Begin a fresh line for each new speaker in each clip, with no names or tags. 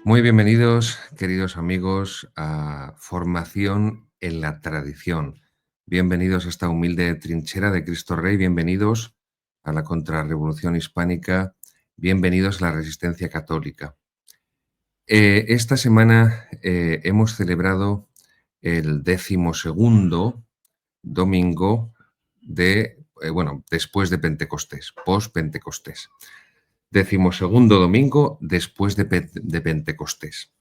Muy bienvenidos, queridos amigos, a Formación en la Tradición. Bienvenidos a esta humilde trinchera de Cristo Rey, bienvenidos a la contrarrevolución hispánica, bienvenidos a la resistencia católica. Esta semana hemos celebrado el 12º domingo después de Pentecostés, post-Pentecostés. 12º domingo después de Pentecostés.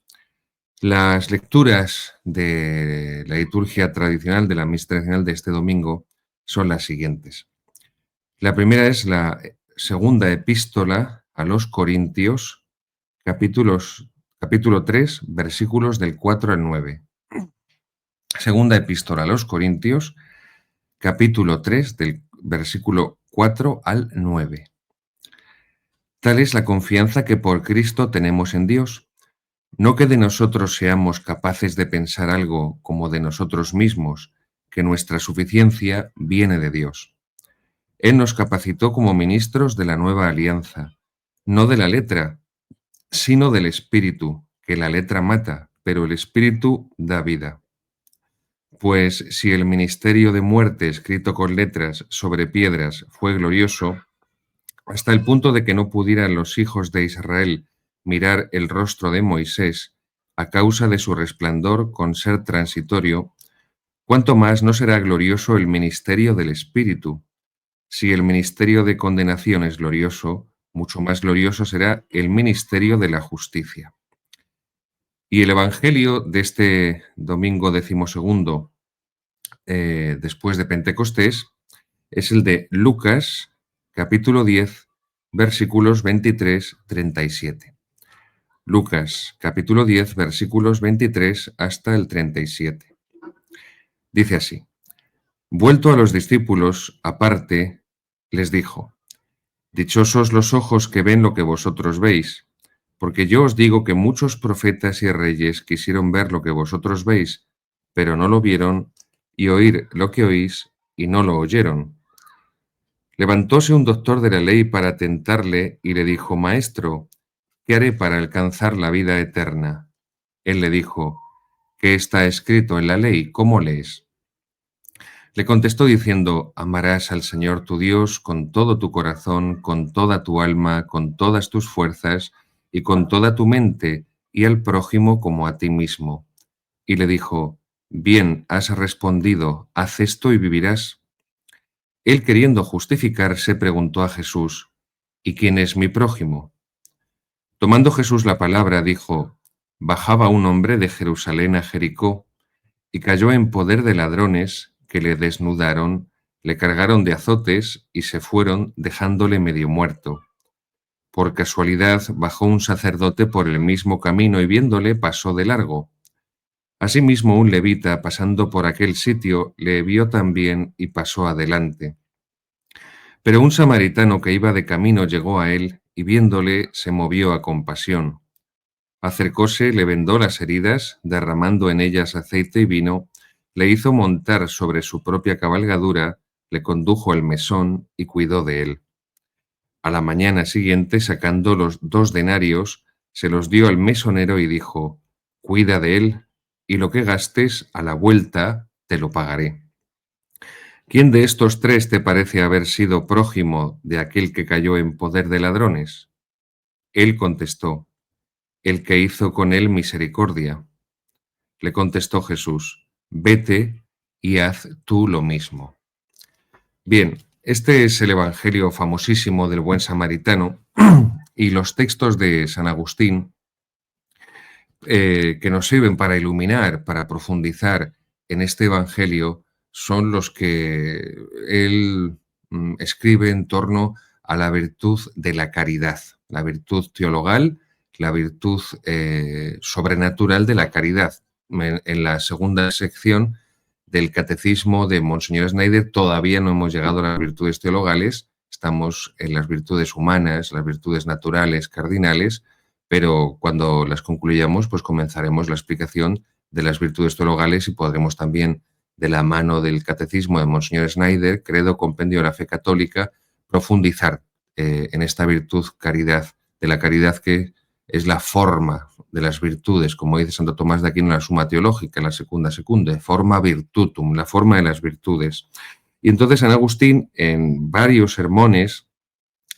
Las lecturas de la liturgia tradicional, de la misa tradicional de este domingo, son las siguientes. La primera es la segunda epístola a los Corintios, capítulo 3, versículos del 4 al 9. Segunda epístola a los Corintios, capítulo 3, del versículo 4 al 9. Tal es la confianza que por Cristo tenemos en Dios. No que de nosotros seamos capaces de pensar algo como de nosotros mismos, que nuestra suficiencia viene de Dios. Él nos capacitó como ministros de la nueva alianza, no de la letra, sino del Espíritu, que la letra mata, pero el Espíritu da vida. Pues si el ministerio de muerte escrito con letras sobre piedras fue glorioso, hasta el punto de que no pudieran los hijos de Israel mirar el rostro de Moisés a causa de su resplandor con ser transitorio, ¿cuánto más no será glorioso el ministerio del Espíritu? Si el ministerio de condenación es glorioso, mucho más glorioso será el ministerio de la justicia. Y el Evangelio de este domingo 12º, después de Pentecostés, es el de Lucas, capítulo 10, versículos 23-37. Lucas, capítulo 10, versículos 23 hasta el 37. Dice así: Vuelto a los discípulos, aparte, les dijo: Dichosos los ojos que ven lo que vosotros veis, porque yo os digo que muchos profetas y reyes quisieron ver lo que vosotros veis, pero no lo vieron, y oír lo que oís, y no lo oyeron. Levantóse un doctor de la ley para tentarle y le dijo: Maestro, ¿qué haré para alcanzar la vida eterna? Él le dijo: ¿Qué está escrito en la ley? ¿Cómo lees? Le contestó diciendo: Amarás al Señor tu Dios con todo tu corazón, con toda tu alma, con todas tus fuerzas y con toda tu mente, y al prójimo como a ti mismo. Y le dijo: Bien has respondido, haz esto y vivirás. Él, queriendo justificarse, preguntó a Jesús: ¿Y quién es mi prójimo? Tomando Jesús la palabra, dijo: Bajaba un hombre de Jerusalén a Jericó, y cayó en poder de ladrones, que le desnudaron, le cargaron de azotes y se fueron, dejándole medio muerto. Por casualidad bajó un sacerdote por el mismo camino y viéndole pasó de largo. Asimismo un levita, pasando por aquel sitio, le vio también y pasó adelante. Pero un samaritano que iba de camino llegó a él y viéndole se movió a compasión. Acercóse, le vendó las heridas, derramando en ellas aceite y vino, le hizo montar sobre su propia cabalgadura, le condujo al mesón y cuidó de él. A la mañana siguiente, sacando los 2 denarios, se los dio al mesonero y dijo: Cuida de él, y lo que gastes a la vuelta te lo pagaré. ¿Quién de estos 3 te parece haber sido prójimo de aquel que cayó en poder de ladrones? Él contestó: El que hizo con él misericordia. Le contestó Jesús: Vete y haz tú lo mismo. Bien, este es el Evangelio famosísimo del buen samaritano y los textos de San Agustín que nos sirven para iluminar, para profundizar en este Evangelio, son los que él escribe en torno a la virtud de la caridad, la virtud teologal, la virtud sobrenatural de la caridad. En la segunda sección del Catecismo de Monseñor Schneider todavía no hemos llegado a las virtudes teologales, estamos en las virtudes humanas, las virtudes naturales, cardinales, pero cuando las concluyamos, pues comenzaremos la explicación de las virtudes teologales y podremos también, de la mano del Catecismo de Monseñor Schneider, Credo, Compendio de la Fe Católica, profundizar en esta virtud caridad, de la caridad que es la forma de las virtudes, como dice Santo Tomás de Aquino en la Suma Teológica, la Secunda Secunde, forma virtutum, la forma de las virtudes. Y entonces San Agustín, en varios sermones,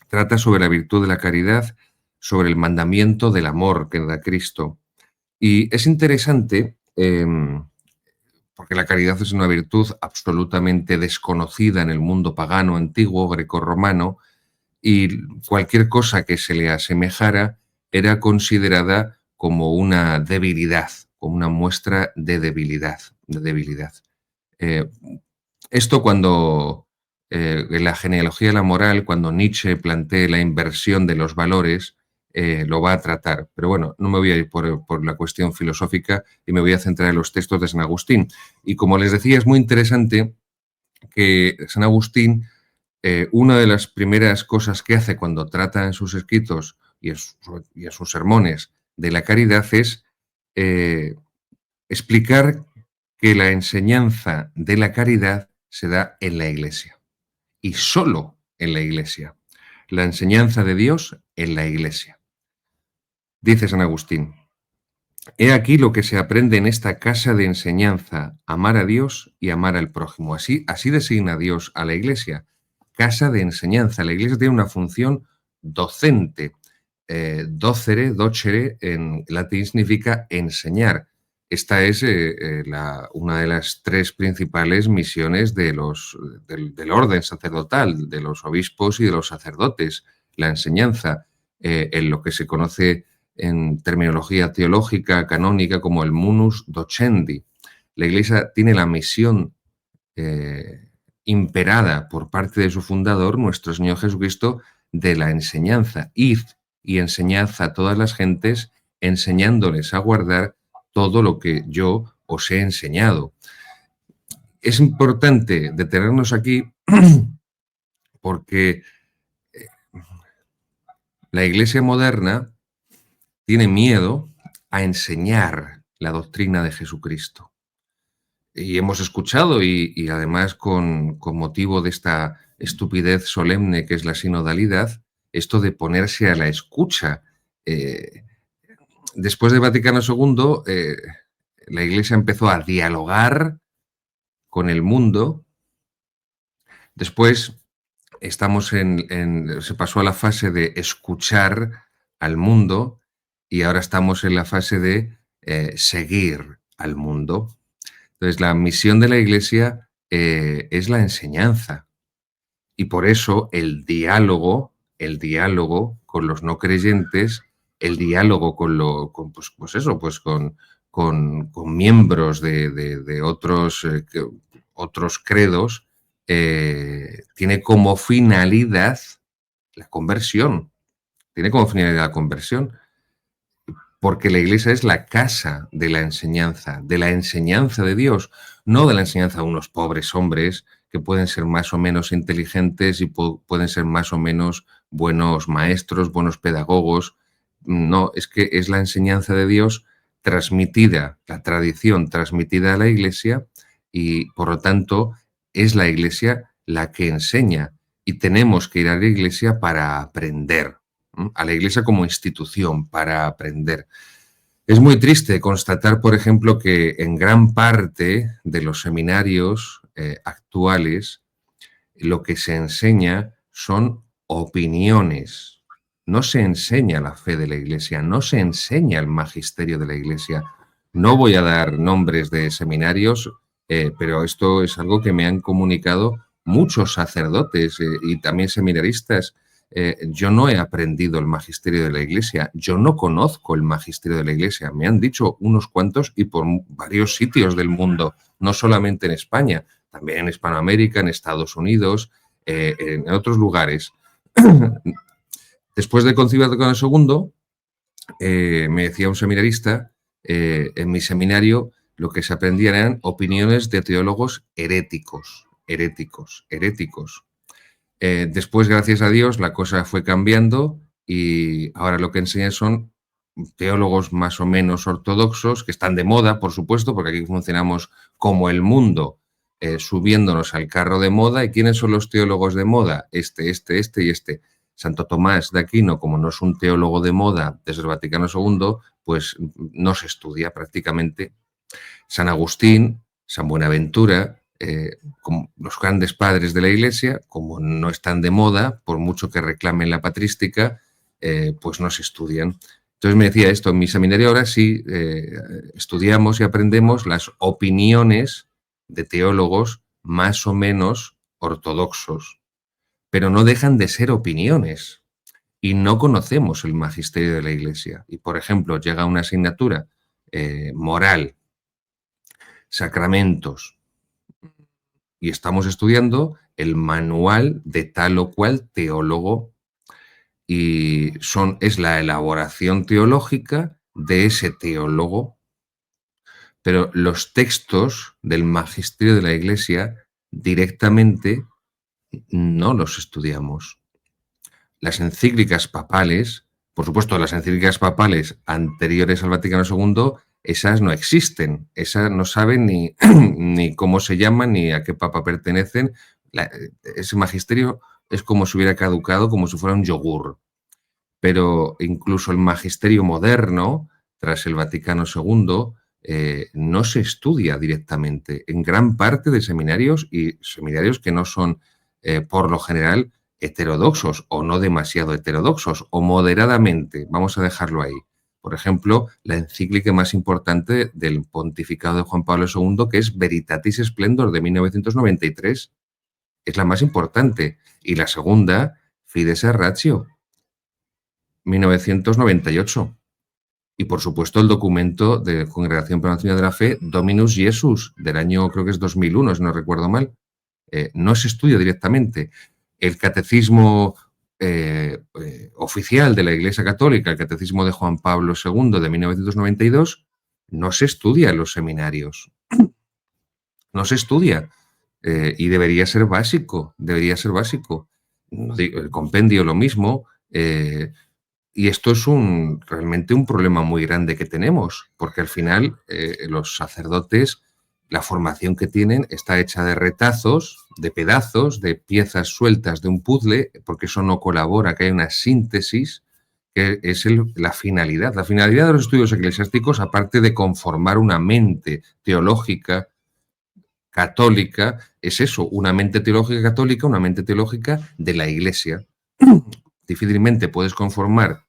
trata sobre la virtud de la caridad, sobre el mandamiento del amor que da Cristo. Y es interesante, porque la caridad es una virtud absolutamente desconocida en el mundo pagano, antiguo, grecorromano, y cualquier cosa que se le asemejara era considerada como una debilidad, como una muestra de debilidad. Eh, Esto cuando en la genealogía de la moral, cuando Nietzsche plantee la inversión de los valores, lo va a tratar. Pero bueno, no me voy a ir por la cuestión filosófica y me voy a centrar en los textos de San Agustín. Y como les decía, es muy interesante que San Agustín, una de las primeras cosas que hace cuando trata en sus escritos y en sus sermones de la caridad es explicar que la enseñanza de la caridad se da en la Iglesia y solo en la Iglesia. La enseñanza de Dios en la Iglesia. Dice San Agustín: he aquí lo que se aprende en esta casa de enseñanza, amar a Dios y amar al prójimo. Así designa Dios a la Iglesia, casa de enseñanza. La Iglesia tiene una función docente. Docere, en latín significa enseñar. Esta es una de las tres principales misiones del orden sacerdotal, de los obispos y de los sacerdotes, la enseñanza, en lo que se conoce en terminología teológica canónica como el munus docendi. La Iglesia tiene la misión imperada por parte de su fundador, nuestro Señor Jesucristo, de la enseñanza. Id y enseñad a todas las gentes, enseñándoles a guardar todo lo que yo os he enseñado. Es importante detenernos aquí porque la Iglesia moderna tiene miedo a enseñar la doctrina de Jesucristo. Y hemos escuchado, y además con motivo de esta estupidez solemne que es la sinodalidad, esto de ponerse a la escucha. Después de Vaticano II, la Iglesia empezó a dialogar con el mundo. Después se pasó a la fase de escuchar al mundo y ahora estamos en la fase de seguir al mundo. Entonces, la misión de la Iglesia es la enseñanza y por eso el diálogo con los no creyentes, el diálogo con miembros de otros credos, tiene como finalidad la conversión. Tiene como finalidad la conversión. Porque la Iglesia es la casa de la enseñanza de Dios, no de la enseñanza de unos pobres hombres que pueden ser más o menos inteligentes y pueden ser más o menos buenos maestros, buenos pedagogos. No, es que es la enseñanza de Dios transmitida, la tradición transmitida a la Iglesia y, por lo tanto, es la Iglesia la que enseña y tenemos que ir a la Iglesia para aprender. A la Iglesia como institución para aprender. Es muy triste constatar, por ejemplo, que en gran parte de los seminarios actuales lo que se enseña son opiniones. No se enseña la fe de la Iglesia, no se enseña el magisterio de la Iglesia. No voy a dar nombres de seminarios, pero esto es algo que me han comunicado muchos sacerdotes y también seminaristas. Yo no he aprendido el magisterio de la Iglesia, yo no conozco el magisterio de la Iglesia. Me han dicho unos cuantos y por varios sitios del mundo, no solamente en España, también en Hispanoamérica, en Estados Unidos, en otros lugares. Después del Concilio Vaticano II, me decía un seminarista, en mi seminario lo que se aprendían eran opiniones de teólogos heréticos. Después, gracias a Dios, la cosa fue cambiando y ahora lo que enseñan son teólogos más o menos ortodoxos, que están de moda, por supuesto, porque aquí funcionamos como el mundo, subiéndonos al carro de moda. ¿Y quiénes son los teólogos de moda? Este y este. Santo Tomás de Aquino, como no es un teólogo de moda desde el Vaticano II, pues no se estudia prácticamente. San Agustín, San Buenaventura, como los grandes padres de la Iglesia, como no están de moda, por mucho que reclamen la patrística, pues no se estudian. Entonces me decía esto, en mi seminario ahora sí estudiamos y aprendemos las opiniones de teólogos más o menos ortodoxos, pero no dejan de ser opiniones y no conocemos el magisterio de la Iglesia. Y, por ejemplo, llega una asignatura moral, sacramentos, y estamos estudiando el manual de tal o cual teólogo y es la elaboración teológica de ese teólogo, pero los textos del magisterio de la Iglesia directamente no los estudiamos. Las encíclicas papales, por supuesto, las encíclicas papales anteriores al Vaticano II, esas no existen, esas no saben ni cómo se llaman ni a qué papa pertenecen. Ese magisterio es como si hubiera caducado, como si fuera un yogur. Pero incluso el magisterio moderno, tras el Vaticano II, no se estudia directamente en gran parte de seminarios y seminarios que no son, por lo general, heterodoxos o no demasiado heterodoxos o moderadamente, vamos a dejarlo ahí. Por ejemplo, la encíclica más importante del pontificado de Juan Pablo II, que es Veritatis Splendor de 1993, es la más importante. Y la segunda, Fides et Ratio, 1998. Y, por supuesto, el documento de Congregación para la Doctrina de la Fe, Dominus Jesus, del año, creo que es 2001, si no recuerdo mal. No se estudia directamente. El catecismo oficial de la Iglesia Católica, el catecismo de Juan Pablo II de 1992, no se estudia en los seminarios. No se estudia. Y debería ser básico, debería ser básico. El compendio lo mismo. Y esto es realmente un problema muy grande que tenemos, porque al final los sacerdotes, la formación que tienen está hecha de retazos, de pedazos, de piezas sueltas de un puzzle, porque eso no colabora, que hay una síntesis, que es la finalidad. La finalidad de los estudios eclesiásticos, aparte de conformar una mente teológica católica, es eso, una mente teológica católica, una mente teológica de la Iglesia. Difícilmente puedes conformar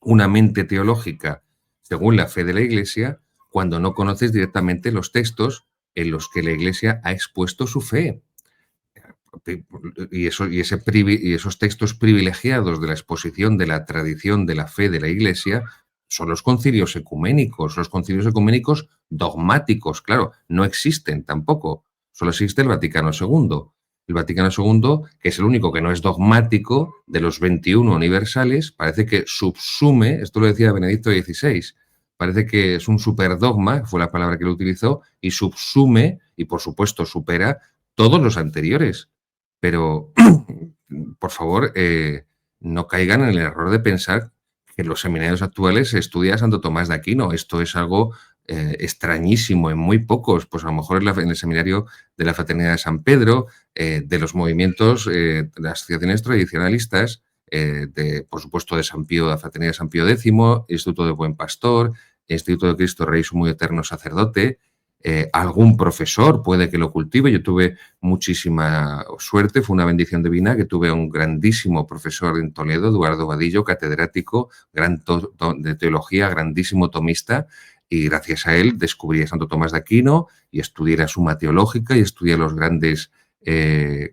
una mente teológica según la fe de la Iglesia cuando no conoces directamente los textos en los que la Iglesia ha expuesto su fe. Y esos textos privilegiados de la exposición de la tradición de la fe de la Iglesia son los concilios ecuménicos. Los concilios ecuménicos dogmáticos, claro, no existen tampoco. Solo existe el Vaticano II. El Vaticano II, que es el único que no es dogmático, de los 21 universales, parece que subsume, esto lo decía Benedicto XVI, parece que es un superdogma, fue la palabra que lo utilizó, y subsume, y por supuesto supera, todos los anteriores. Pero, por favor, no caigan en el error de pensar que en los seminarios actuales se estudia a Santo Tomás de Aquino. Esto es algo extrañísimo en muy pocos, pues a lo mejor en el seminario de la Fraternidad de San Pedro, de los movimientos, de las asociaciones tradicionalistas, por supuesto, de San Pío, de la Fraternidad de San Pío X, Instituto de Buen Pastor, Instituto de Cristo Rey, su muy eterno sacerdote. Algún profesor puede que lo cultive. Yo tuve muchísima suerte, fue una bendición divina que tuve un grandísimo profesor en Toledo, Eduardo Vadillo, catedrático, de teología, grandísimo tomista, y gracias a él descubrí a Santo Tomás de Aquino y estudié la Suma Teológica y estudié a los grandes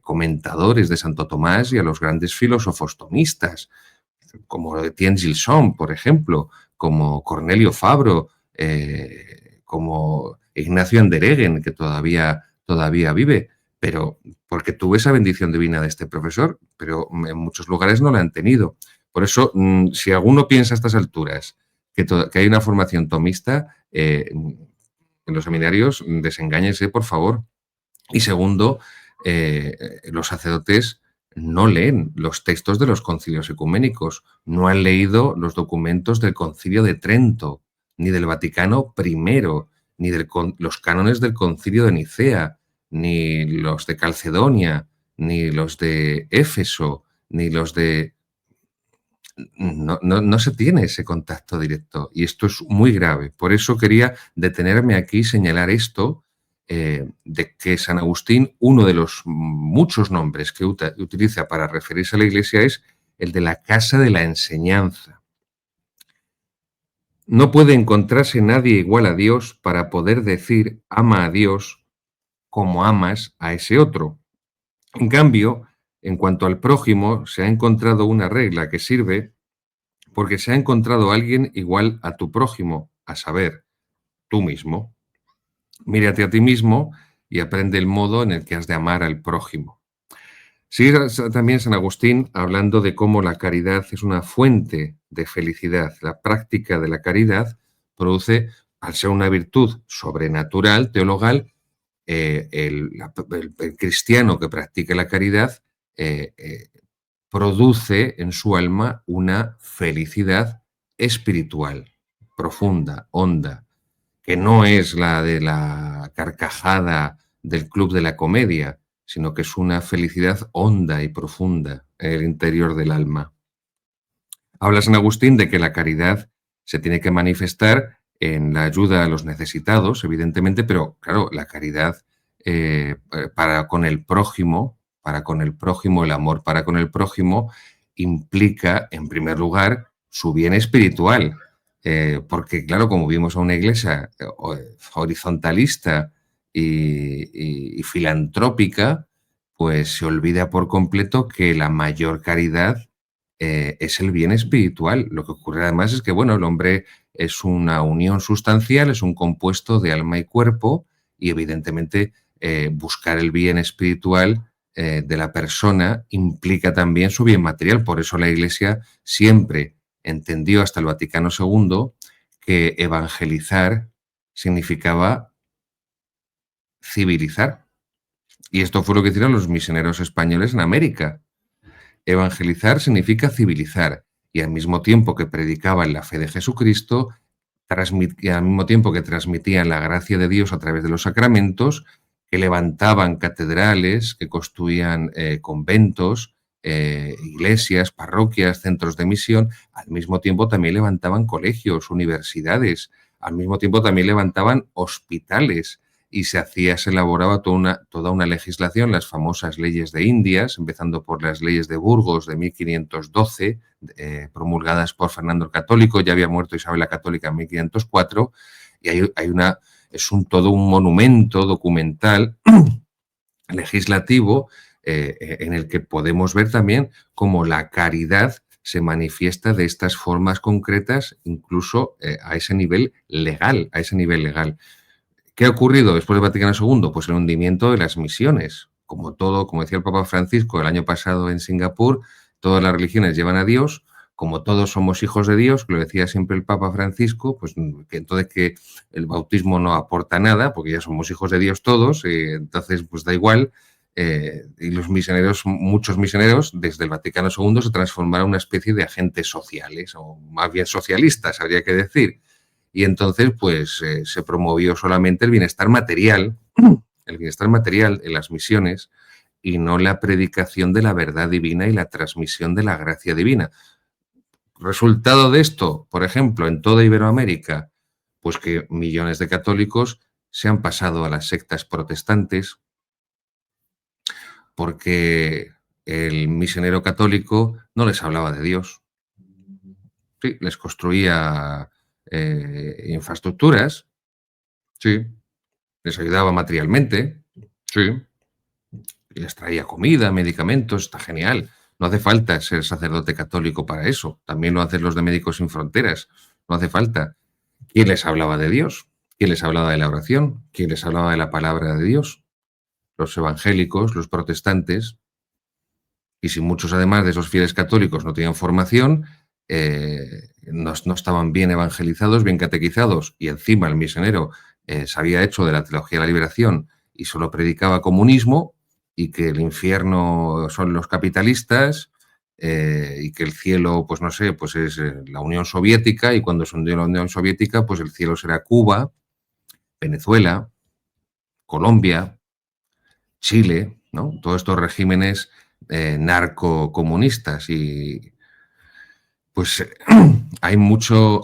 comentadores de Santo Tomás y a los grandes filósofos tomistas, como Etienne Gilson, por ejemplo, como Cornelio Fabro, como Ignacio Andereggen, que todavía vive, pero porque tuve esa bendición divina de este profesor, pero en muchos lugares no la han tenido. Por eso, si alguno piensa a estas alturas que hay una formación tomista, en los seminarios, desengáñense, por favor. Y segundo, los sacerdotes no leen los textos de los concilios ecuménicos, no han leído los documentos del Concilio de Trento, ni del Vaticano I, ni los cánones del Concilio de Nicea, ni los de Calcedonia, ni los de Éfeso, ni los de no se tiene ese contacto directo y esto es muy grave. Por eso quería detenerme aquí y señalar esto, de que San Agustín, uno de los muchos nombres que utiliza para referirse a la Iglesia es el de la casa de la enseñanza. No puede encontrarse nadie igual a Dios para poder decir ama a Dios como amas a ese otro. En cambio, en cuanto al prójimo, se ha encontrado una regla que sirve porque se ha encontrado alguien igual a tu prójimo, a saber, tú mismo. Mírate a ti mismo y aprende el modo en el que has de amar al prójimo. Sigue también San Agustín hablando de cómo la caridad es una fuente de felicidad. La práctica de la caridad produce, al ser una virtud sobrenatural, teologal, el cristiano que practica la caridad produce en su alma una felicidad espiritual, profunda, honda, que no es la de la carcajada del club de la comedia, sino que es una felicidad honda y profunda en el interior del alma. Habla San Agustín de que la caridad se tiene que manifestar en la ayuda a los necesitados, evidentemente, pero claro, la caridad para con el prójimo, el amor para con el prójimo, implica, en primer lugar, su bien espiritual. Porque, claro, como vimos a una iglesia horizontalista y filantrópica, pues se olvida por completo que la mayor caridad es el bien espiritual. Lo que ocurre además es que, bueno, el hombre es una unión sustancial, es un compuesto de alma y cuerpo y evidentemente buscar el bien espiritual de la persona implica también su bien material. Por eso la Iglesia siempre entendió hasta el Vaticano II que evangelizar significaba civilizar. Y esto fue lo que hicieron los misioneros españoles en América. Evangelizar significa civilizar y al mismo tiempo que predicaban la fe de Jesucristo, al mismo tiempo que transmitían la gracia de Dios a través de los sacramentos, que levantaban catedrales, que construían conventos, iglesias, parroquias, centros de misión, al mismo tiempo también levantaban colegios, universidades, al mismo tiempo también levantaban hospitales y se elaboraba toda una legislación, las famosas leyes de Indias, empezando por las leyes de Burgos de 1512, promulgadas por Fernando el Católico. Ya había muerto Isabel la Católica en 1504, y es todo un monumento documental legislativo en el que podemos ver también cómo la caridad se manifiesta de estas formas concretas, incluso a ese nivel legal, ¿Qué ha ocurrido después del Vaticano II? Pues el hundimiento de las misiones. Como todo, como decía el Papa Francisco el año pasado en Singapur, todas las religiones llevan a Dios, como todos somos hijos de Dios, que lo decía siempre el Papa Francisco, pues que entonces que el bautismo no aporta nada, porque ya somos hijos de Dios todos, entonces pues da igual. Y los misioneros, muchos misioneros, desde el Vaticano II se transformaron en una especie de agentes sociales, o más bien socialistas, habría que decir. Y entonces, pues, se promovió solamente el bienestar material en las misiones y no la predicación de la verdad divina y la transmisión de la gracia divina. Resultado de esto, por ejemplo, en toda Iberoamérica, pues que millones de católicos se han pasado a las sectas protestantes porque el misionero católico no les hablaba de Dios. Sí, les construía infraestructuras, sí, les ayudaba materialmente, sí, y les traía comida, medicamentos, está genial. No hace falta ser sacerdote católico para eso. También lo hacen los de Médicos Sin Fronteras. No hace falta. ¿Quién les hablaba de Dios? ¿Quién les hablaba de la oración? ¿Quién les hablaba de la palabra de Dios? Los evangélicos, los protestantes. Y si muchos, además de esos fieles católicos, no tenían formación, no estaban bien evangelizados, bien catequizados, y encima el misionero se había hecho de la teología de la liberación y solo predicaba comunismo y que el infierno son los capitalistas y que el cielo, pues no sé, pues es la Unión Soviética, y cuando se hundió la Unión Soviética, pues el cielo será Cuba, Venezuela, Colombia, Chile, ¿no? Todos estos regímenes narcocomunistas. Y Pues hay mucha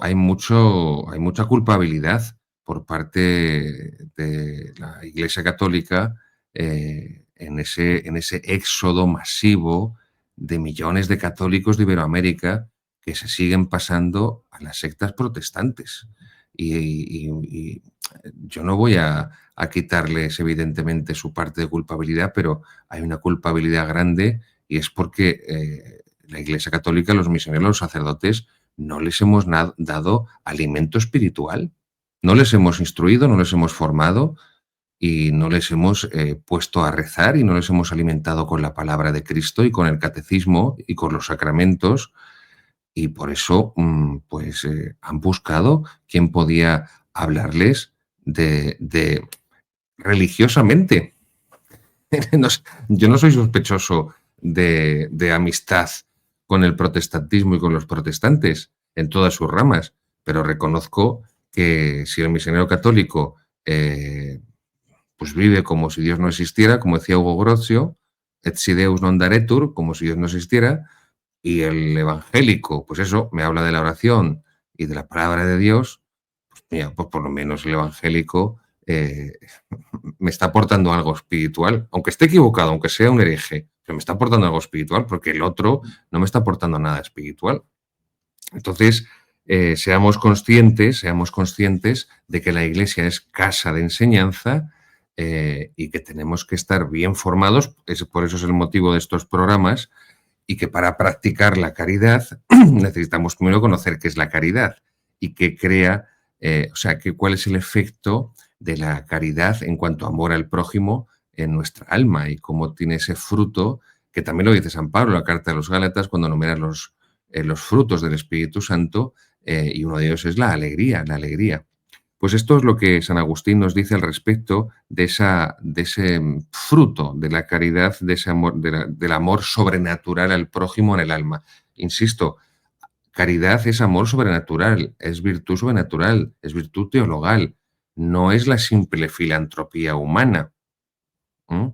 culpabilidad por parte de la Iglesia Católica en ese éxodo masivo de millones de católicos de Iberoamérica que se siguen pasando a las sectas protestantes. Y yo no voy a quitarles, evidentemente, su parte de culpabilidad, pero hay una culpabilidad grande y es porque la Iglesia Católica, los misioneros, los sacerdotes, no les hemos dado alimento espiritual, no les hemos instruido, no les hemos formado y no les hemos puesto a rezar y no les hemos alimentado con la palabra de Cristo y con el catecismo y con los sacramentos y por eso pues han buscado quién podía hablarles de religiosamente. No sé, yo no soy sospechoso de amistad con el protestantismo y con los protestantes en todas sus ramas, pero reconozco que si el misionero católico pues vive como si Dios no existiera, como decía Hugo Grocio, et si Deus non daretur, como si Dios no existiera, y el evangélico, pues eso, me habla de la oración y de la palabra de Dios, pues mira, pues por lo menos el evangélico me está aportando algo espiritual, aunque esté equivocado, aunque sea un hereje, pero me está aportando algo espiritual porque el otro no me está aportando nada espiritual. Entonces, seamos conscientes de que la Iglesia es casa de enseñanza y que tenemos que estar bien formados, por eso es el motivo de estos programas, y que para practicar la caridad necesitamos primero conocer qué es la caridad y qué crea, o sea, cuál es el efecto de la caridad en cuanto a amor al prójimo en nuestra alma y cómo tiene ese fruto, que también lo dice San Pablo en la carta de los Gálatas cuando numera los frutos del Espíritu Santo y uno de ellos es la alegría, la alegría. Pues esto es lo que San Agustín nos dice al respecto de ese fruto de la caridad, de ese amor, del amor sobrenatural al prójimo en el alma. Insisto, caridad es amor sobrenatural, es virtud sobrenatural, es virtud teologal, no es la simple filantropía humana. ¿Mm?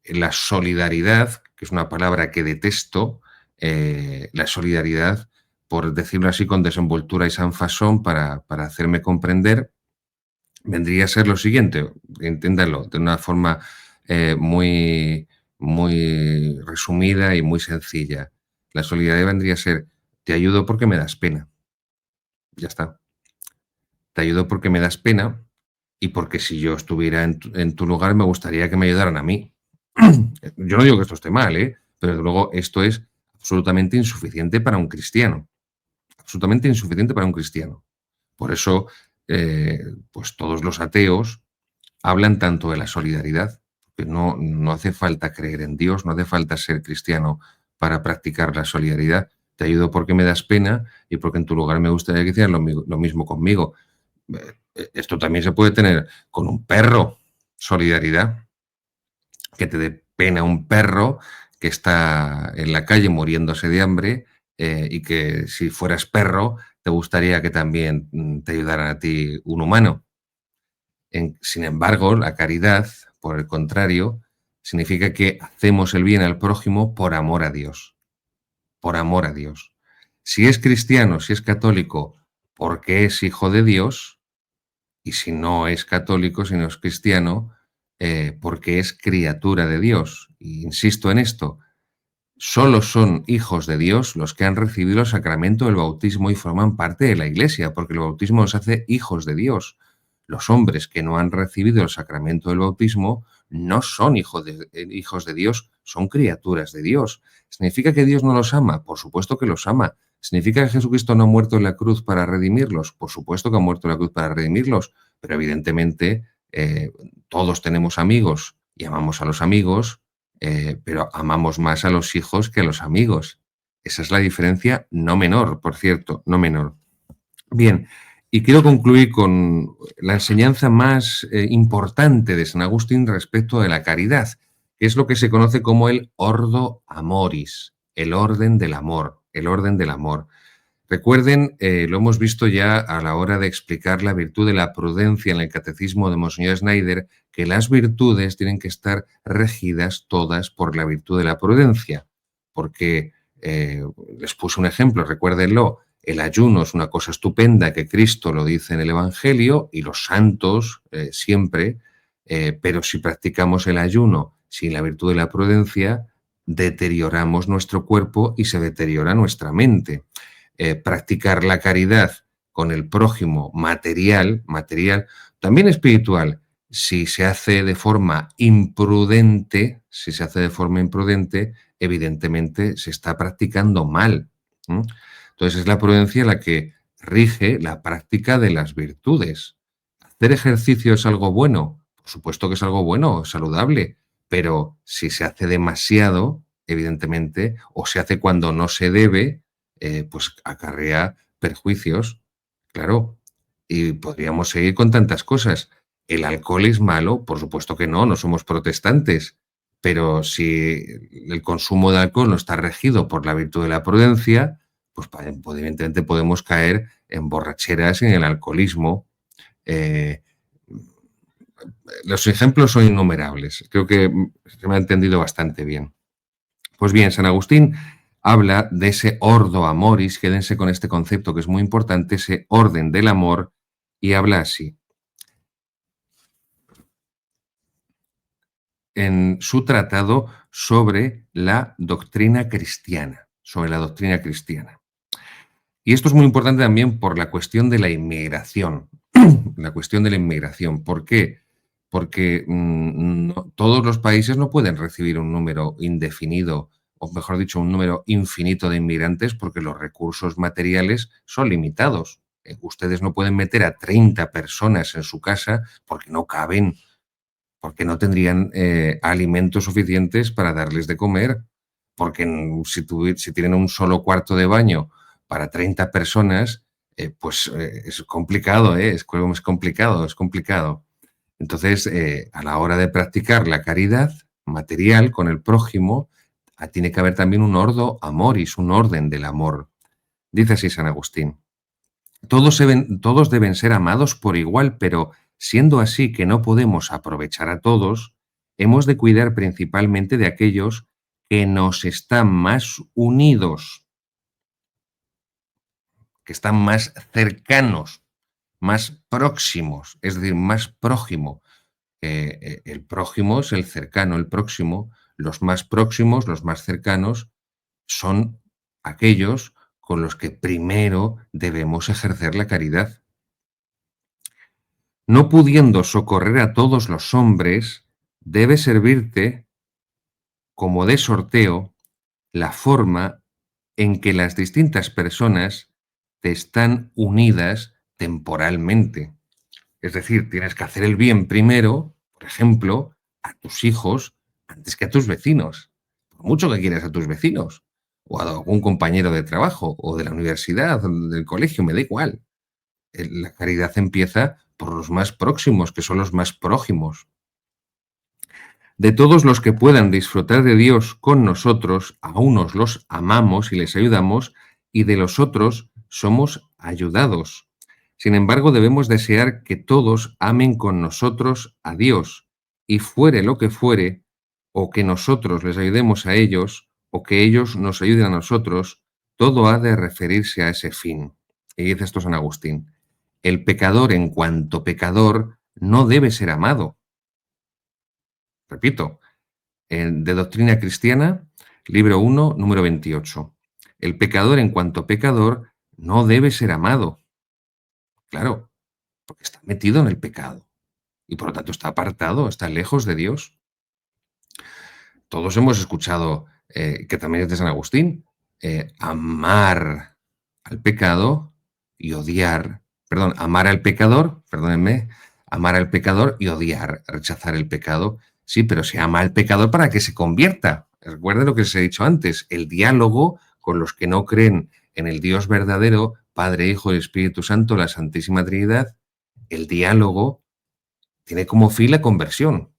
La solidaridad, que es una palabra que detesto, la solidaridad, por decirlo así con desenvoltura y sanfasón para hacerme comprender, vendría a ser lo siguiente, entiéndalo de una forma muy, muy resumida y muy sencilla. La solidaridad vendría a ser, te ayudo porque me das pena. Ya está. Te ayudo porque me das pena y porque si yo estuviera en tu lugar me gustaría que me ayudaran a mí. Yo no digo que esto esté mal, ¿eh? Pero desde luego esto es absolutamente insuficiente para un cristiano. Absolutamente insuficiente para un cristiano. Por eso, pues todos los ateos hablan tanto de la solidaridad, que no hace falta creer en Dios, no hace falta ser cristiano para practicar la solidaridad. Te ayudo porque me das pena y porque en tu lugar me gustaría que hicieran lo mismo conmigo. Esto también se puede tener con un perro, solidaridad, que te dé pena un perro que está en la calle muriéndose de hambre y que si fueras perro te gustaría que también te ayudaran a ti un humano. Sin embargo, la caridad, por el contrario, significa que hacemos el bien al prójimo por amor a Dios, por amor a Dios. Si es cristiano, si es católico, porque es hijo de Dios, y si no es católico, si no es cristiano, porque es criatura de Dios. Y insisto en esto, solo son hijos de Dios los que han recibido el sacramento del bautismo y forman parte de la Iglesia, porque el bautismo nos hace hijos de Dios. Los hombres que no han recibido el sacramento del bautismo no son hijos de Dios, son criaturas de Dios. ¿Significa que Dios no los ama? Por supuesto que los ama. ¿Significa que Jesucristo no ha muerto en la cruz para redimirlos? Por supuesto que ha muerto en la cruz para redimirlos, pero evidentemente todos tenemos amigos y amamos a los amigos, pero amamos más a los hijos que a los amigos. Esa es la diferencia, no menor, por cierto, no menor. Bien, y quiero concluir con la enseñanza más importante de San Agustín respecto de la caridad, que es lo que se conoce como el ordo amoris, el orden del amor, el orden del amor. Recuerden, lo hemos visto ya a la hora de explicar la virtud de la prudencia en el catecismo de Monseñor Schneider, que las virtudes tienen que estar regidas todas por la virtud de la prudencia, porque Les puse un ejemplo, recuérdenlo, el ayuno es una cosa estupenda que Cristo lo dice en el Evangelio y los santos siempre, pero si practicamos el ayuno sin la virtud de la prudencia, deterioramos nuestro cuerpo y se deteriora nuestra mente. Practicar la caridad con el prójimo material, también espiritual, si se hace de forma imprudente, evidentemente se está practicando mal. Entonces es la prudencia la que rige la práctica de las virtudes. ¿Hacer ejercicio es algo bueno? Por supuesto que es algo bueno, saludable, pero si se hace demasiado, evidentemente, o se hace cuando no se debe, pues acarrea perjuicios, claro. Y podríamos seguir con tantas cosas. ¿El alcohol es malo? Por supuesto que no somos protestantes, pero si el consumo de alcohol no está regido por la virtud de la prudencia, pues evidentemente podemos caer en borracheras y en el alcoholismo. Eh, los ejemplos son innumerables. Creo que se me ha entendido bastante bien. Pues bien, San Agustín habla de ese ordo amoris, quédense con este concepto que es muy importante, ese orden del amor, y habla así. En su tratado sobre la doctrina cristiana, Y esto es muy importante también por la cuestión de la inmigración. ¿Por qué? Porque todos los países no pueden recibir un número indefinido, o mejor dicho, un número infinito de inmigrantes porque los recursos materiales son limitados. Ustedes no pueden meter a 30 personas en su casa porque no caben, porque no tendrían alimentos suficientes para darles de comer, porque si tienen un solo cuarto de baño para 30 personas, pues es complicado, es complicado. Entonces, a la hora de practicar la caridad material con el prójimo, tiene que haber también un ordo amoris, un orden del amor. Dice así San Agustín. Todos deben ser amados por igual, pero siendo así que no podemos aprovechar a todos, hemos de cuidar principalmente de aquellos que nos están más unidos, que están más cercanos, más próximos, es decir, más prójimo. El prójimo es el cercano, el próximo. Los más próximos, los más cercanos, son aquellos con los que primero debemos ejercer la caridad. No pudiendo socorrer a todos los hombres, debe servirte como de sorteo la forma en que las distintas personas te están unidas temporalmente. Es decir, tienes que hacer el bien primero, por ejemplo, a tus hijos antes que a tus vecinos. Por mucho que quieras a tus vecinos, o a algún compañero de trabajo, o de la universidad, o del colegio, me da igual. La caridad empieza por los más próximos, que son los más prójimos. De todos los que puedan disfrutar de Dios con nosotros, a unos los amamos y les ayudamos, y de los otros somos ayudados. Sin embargo, debemos desear que todos amen con nosotros a Dios, y fuere lo que fuere, o que nosotros les ayudemos a ellos, o que ellos nos ayuden a nosotros, todo ha de referirse a ese fin. Y dice esto San Agustín. El pecador, en cuanto pecador, no debe ser amado. Repito, de Doctrina Cristiana, libro 1, número 28. El pecador, en cuanto pecador, no debe ser amado. Claro, porque está metido en el pecado y por lo tanto está apartado, está lejos de Dios. Todos hemos escuchado, que también es de San Agustín, amar al pecado y odiar, amar al pecador, perdónenme, amar al pecador y odiar, rechazar el pecado. Sí, pero se ama al pecador para que se convierta. Recuerden lo que les he dicho antes, el diálogo con los que no creen en el Dios verdadero, Padre, Hijo y Espíritu Santo, la Santísima Trinidad, el diálogo tiene como fin la conversión.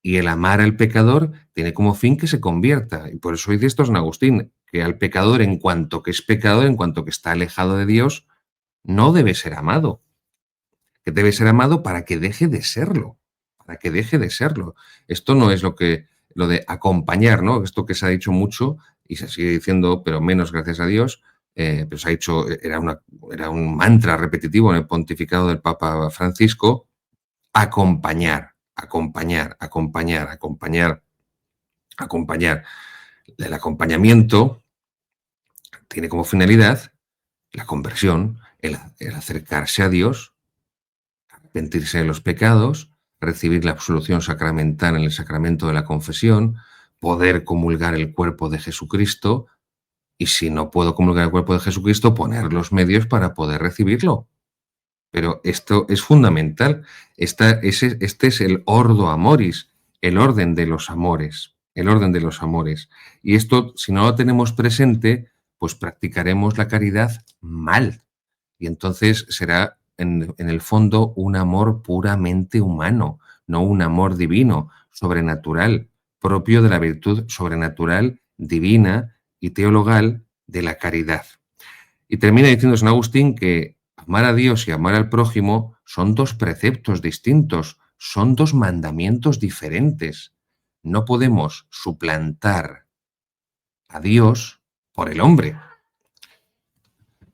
Y el amar al pecador tiene como fin que se convierta. Y por eso dice esto San Agustín, que al pecador, en cuanto que es pecador, en cuanto que está alejado de Dios, no debe ser amado. Que debe ser amado para que deje de serlo. Para que deje de serlo. Esto no es lo de acompañar, ¿no? Esto que se ha dicho mucho y se sigue diciendo, pero menos gracias a Dios, pero se ha hecho, era un mantra repetitivo en el pontificado del Papa Francisco: acompañar, acompañar, acompañar, acompañar, acompañar. El acompañamiento tiene como finalidad la conversión, el acercarse a Dios, arrepentirse de los pecados, recibir la absolución sacramental en el sacramento de la confesión, poder comulgar el cuerpo de Jesucristo, y si no puedo comulgar el cuerpo de Jesucristo, poner los medios para poder recibirlo. Pero esto es fundamental. Este es el ordo amoris, el orden de los amores, el orden de los amores. Y esto, si no lo tenemos presente, pues practicaremos la caridad mal. Y entonces será, en el fondo, un amor puramente humano, no un amor divino, sobrenatural, propio de la virtud sobrenatural, divina y teologal de la caridad. Y termina diciendo San Agustín que amar a Dios y amar al prójimo son dos preceptos distintos, son dos mandamientos diferentes. No podemos suplantar a Dios por el hombre.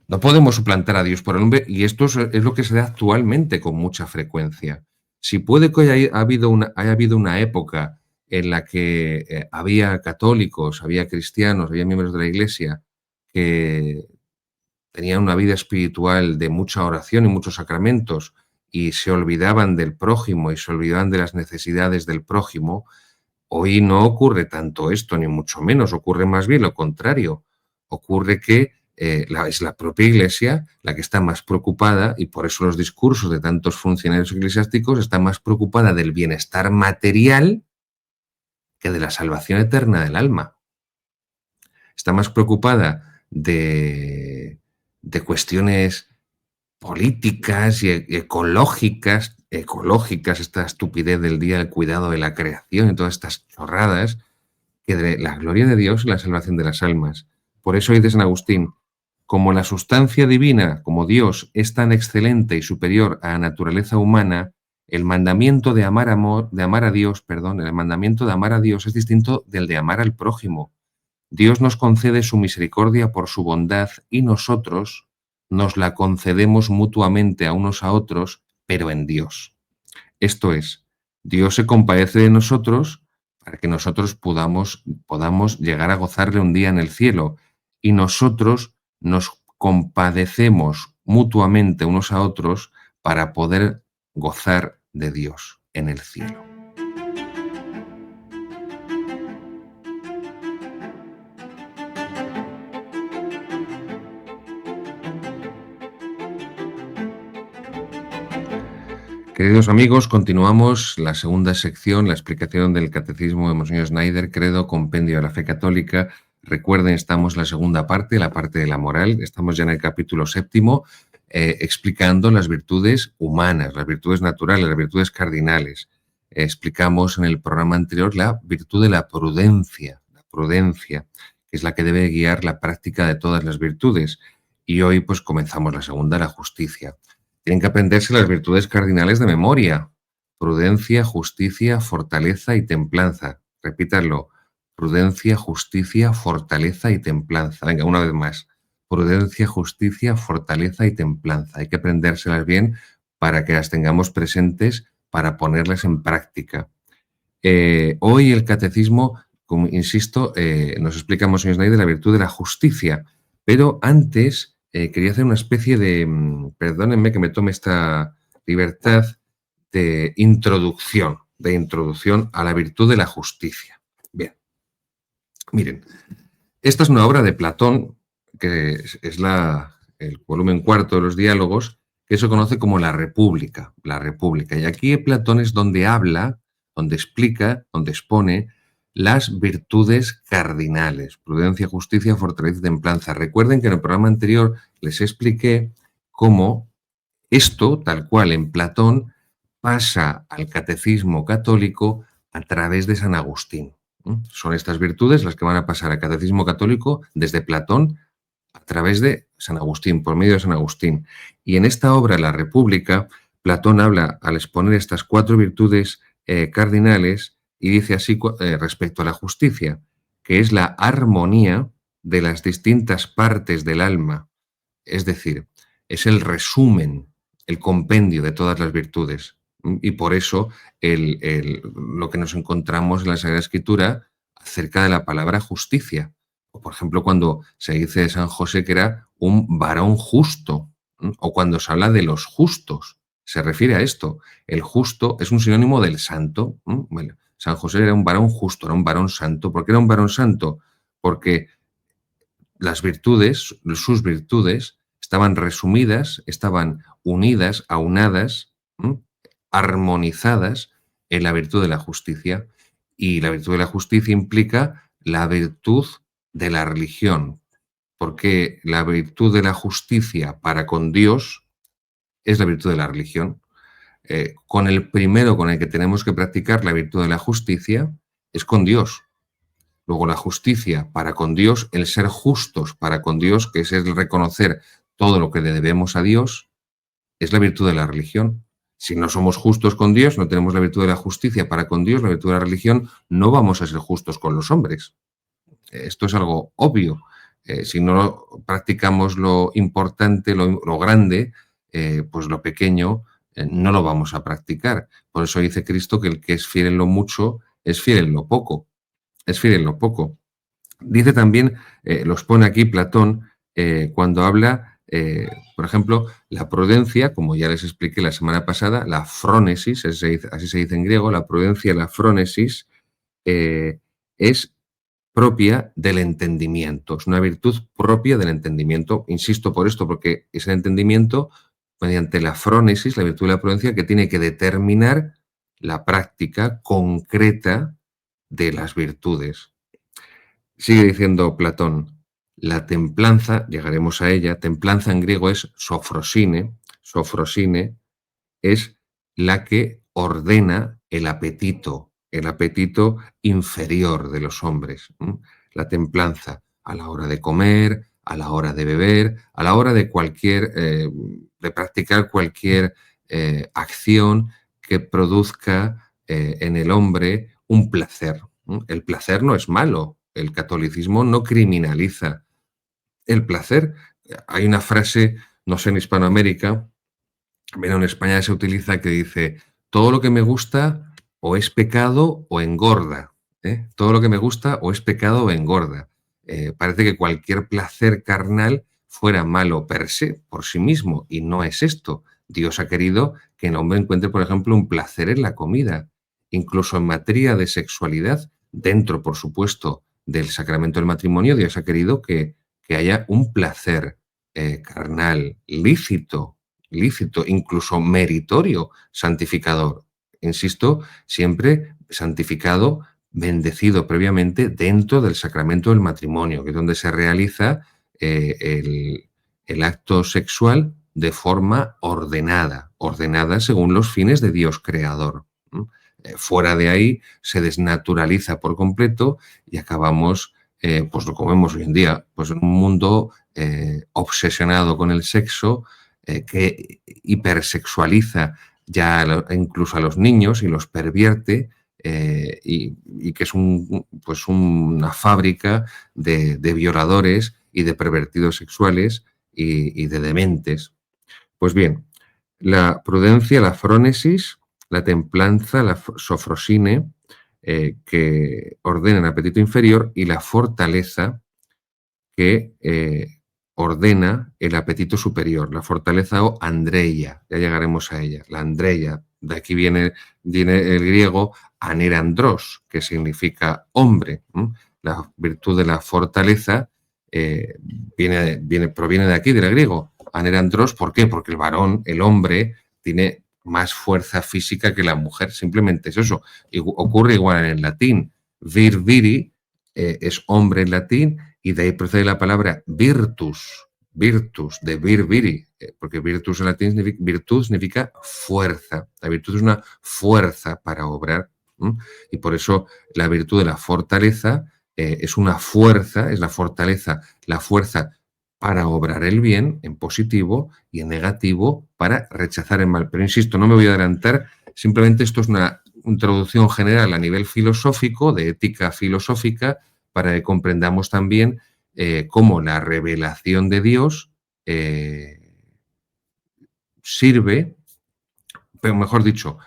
No podemos suplantar a Dios por el hombre, y esto es lo que se da actualmente con mucha frecuencia. Si puede que haya habido una época en la que había católicos, había cristianos, había miembros de la Iglesia que tenían una vida espiritual de mucha oración y muchos sacramentos y se olvidaban del prójimo y se olvidaban de las necesidades del prójimo, hoy no ocurre tanto esto, ni mucho menos, ocurre más bien lo contrario. Ocurre que es la propia Iglesia la que está más preocupada, y por eso los discursos de tantos funcionarios eclesiásticos están más preocupada del bienestar material que de la salvación eterna del alma. Está más preocupada de cuestiones políticas y ecológicas, esta estupidez del día del cuidado de la creación y todas estas chorradas, que de la gloria de Dios y la salvación de las almas. Por eso dice San Agustín: como la sustancia divina, como Dios, es tan excelente y superior a la naturaleza humana, el mandamiento de amar a Dios, el mandamiento de amar a Dios es distinto del de amar al prójimo. Dios nos concede su misericordia por su bondad y nosotros nos la concedemos mutuamente a unos a otros, pero en Dios. Esto es, Dios se compadece de nosotros para que nosotros podamos llegar a gozarle un día en el cielo, y nosotros nos compadecemos mutuamente unos a otros para poder gozar de Dios en el cielo. Queridos amigos, continuamos la segunda sección, la explicación del Catecismo de Monseñor Schneider, Credo, Compendio de la Fe Católica. Recuerden, estamos en la segunda parte, la parte de la moral. Estamos ya en el capítulo 7, explicando las virtudes humanas, las virtudes naturales, las virtudes cardinales. Explicamos en el programa anterior la virtud de la prudencia, que es la que debe guiar la práctica de todas las virtudes. Y hoy pues comenzamos la segunda, la justicia. Tienen que aprenderse las virtudes cardinales de memoria: prudencia, justicia, fortaleza y templanza. Repítanlo: prudencia, justicia, fortaleza y templanza. Venga, una vez más: prudencia, justicia, fortaleza y templanza. Hay que aprendérselas bien para que las tengamos presentes, para ponerlas en práctica. Hoy el catecismo, como insisto, nos explica Monseñor Schneider la virtud de la justicia, pero antes quería hacer una especie de, perdónenme que me tome esta libertad, de introducción a la virtud de la justicia. Bien, miren, esta es una obra de Platón, que es el volumen 4 de los Diálogos, que se conoce como la República. Y aquí Platón es donde habla, donde explica, donde expone las virtudes cardinales: prudencia, justicia, fortaleza y templanza. Recuerden que en el programa anterior les expliqué cómo esto, tal cual en Platón, pasa al catecismo católico a través de San Agustín. Son estas virtudes las que van a pasar al catecismo católico desde Platón a través de San Agustín, por medio de San Agustín. Y en esta obra, La República, Platón habla, al exponer estas 4 virtudes cardinales, y dice así respecto a la justicia, que es la armonía de las distintas partes del alma, es decir, es el resumen, el compendio de todas las virtudes. Y por eso lo que nos encontramos en la Sagrada Escritura acerca de la palabra justicia. O, por ejemplo, cuando se dice de San José que era un varón justo, o cuando se habla de los justos, se refiere a esto. El justo es un sinónimo del santo. Bueno, San José era un varón justo, era un varón santo. ¿Por qué era un varón santo? Porque las virtudes, sus virtudes, estaban resumidas, estaban unidas, aunadas, armonizadas en la virtud de la justicia. Y la virtud de la justicia implica la virtud de la religión, porque la virtud de la justicia para con Dios es la virtud de la religión. Con el primero con el que tenemos que practicar la virtud de la justicia es con Dios. Luego la justicia para con Dios, el ser justos para con Dios, que es el reconocer todo lo que le debemos a Dios, es la virtud de la religión. Si no somos justos con Dios, no tenemos la virtud de la justicia para con Dios, la virtud de la religión, no vamos a ser justos con los hombres. Esto es algo obvio. Si no practicamos lo importante, lo grande, pues lo pequeño no lo vamos a practicar. Por eso dice Cristo que el que es fiel en lo mucho es fiel en lo poco. Es fiel en lo poco. Dice también, los pone aquí Platón, cuando habla, por ejemplo, la prudencia, como ya les expliqué la semana pasada, la frónesis, así se dice en griego, la prudencia, la frónesis, es propia del entendimiento, es una virtud propia del entendimiento. Insisto por esto, porque es el entendimiento mediante la frónesis, la virtud de la prudencia, que tiene que determinar la práctica concreta de las virtudes. Sigue diciendo Platón, la templanza, llegaremos a ella, templanza en griego es sofrosine es la que ordena el apetito inferior de los hombres. La templanza a la hora de comer, a la hora de beber, a la hora de de practicar cualquier acción que produzca en el hombre un placer. El placer no es malo, el catolicismo no criminaliza el placer. Hay una frase, no sé, en Hispanoamérica, pero en España se utiliza, que dice, todo lo que me gusta o es pecado o engorda. Todo lo que me gusta o es pecado o engorda. Parece que cualquier placer carnal fuera malo per se, por sí mismo, y no es esto. Dios ha querido que el hombre encuentre, por ejemplo, un placer en la comida. Incluso en materia de sexualidad, dentro, por supuesto, del sacramento del matrimonio, Dios ha querido que haya un placer carnal, lícito, incluso meritorio, santificador. Insisto, siempre santificado, bendecido previamente dentro del sacramento del matrimonio, que es donde se realiza el acto sexual de forma ordenada según los fines de Dios creador. Fuera de ahí se desnaturaliza por completo y acabamos, pues lo comemos hoy en día, pues en un mundo obsesionado con el sexo, que hipersexualiza ya incluso a los niños y los pervierte, y que es pues una fábrica de violadores y de pervertidos sexuales y de dementes. Pues bien, la prudencia, la frónesis, la templanza, la sofrosine, que ordena el apetito inferior, y la fortaleza, que ordena el apetito superior, la fortaleza o andreia, ya llegaremos a ella, la andreia, de aquí viene el griego anerandros, que significa hombre. La virtud de la fortaleza proviene de aquí, del griego, anerandros. ¿Por qué? Porque el varón, el hombre, tiene más fuerza física que la mujer, simplemente es eso. Ocurre igual en el latín, vir viri es hombre en latín, y de ahí procede la palabra virtus, de vir viri, porque virtus en latín virtud significa fuerza. La virtud es una fuerza para obrar, y por eso la virtud de la fortaleza es una fuerza, es la fortaleza, la fuerza para obrar el bien en positivo y en negativo para rechazar el mal. Pero insisto, no me voy a adelantar, simplemente esto es una introducción general a nivel filosófico, de ética filosófica, para que comprendamos también cómo la revelación de Dios sirve, pero mejor dicho,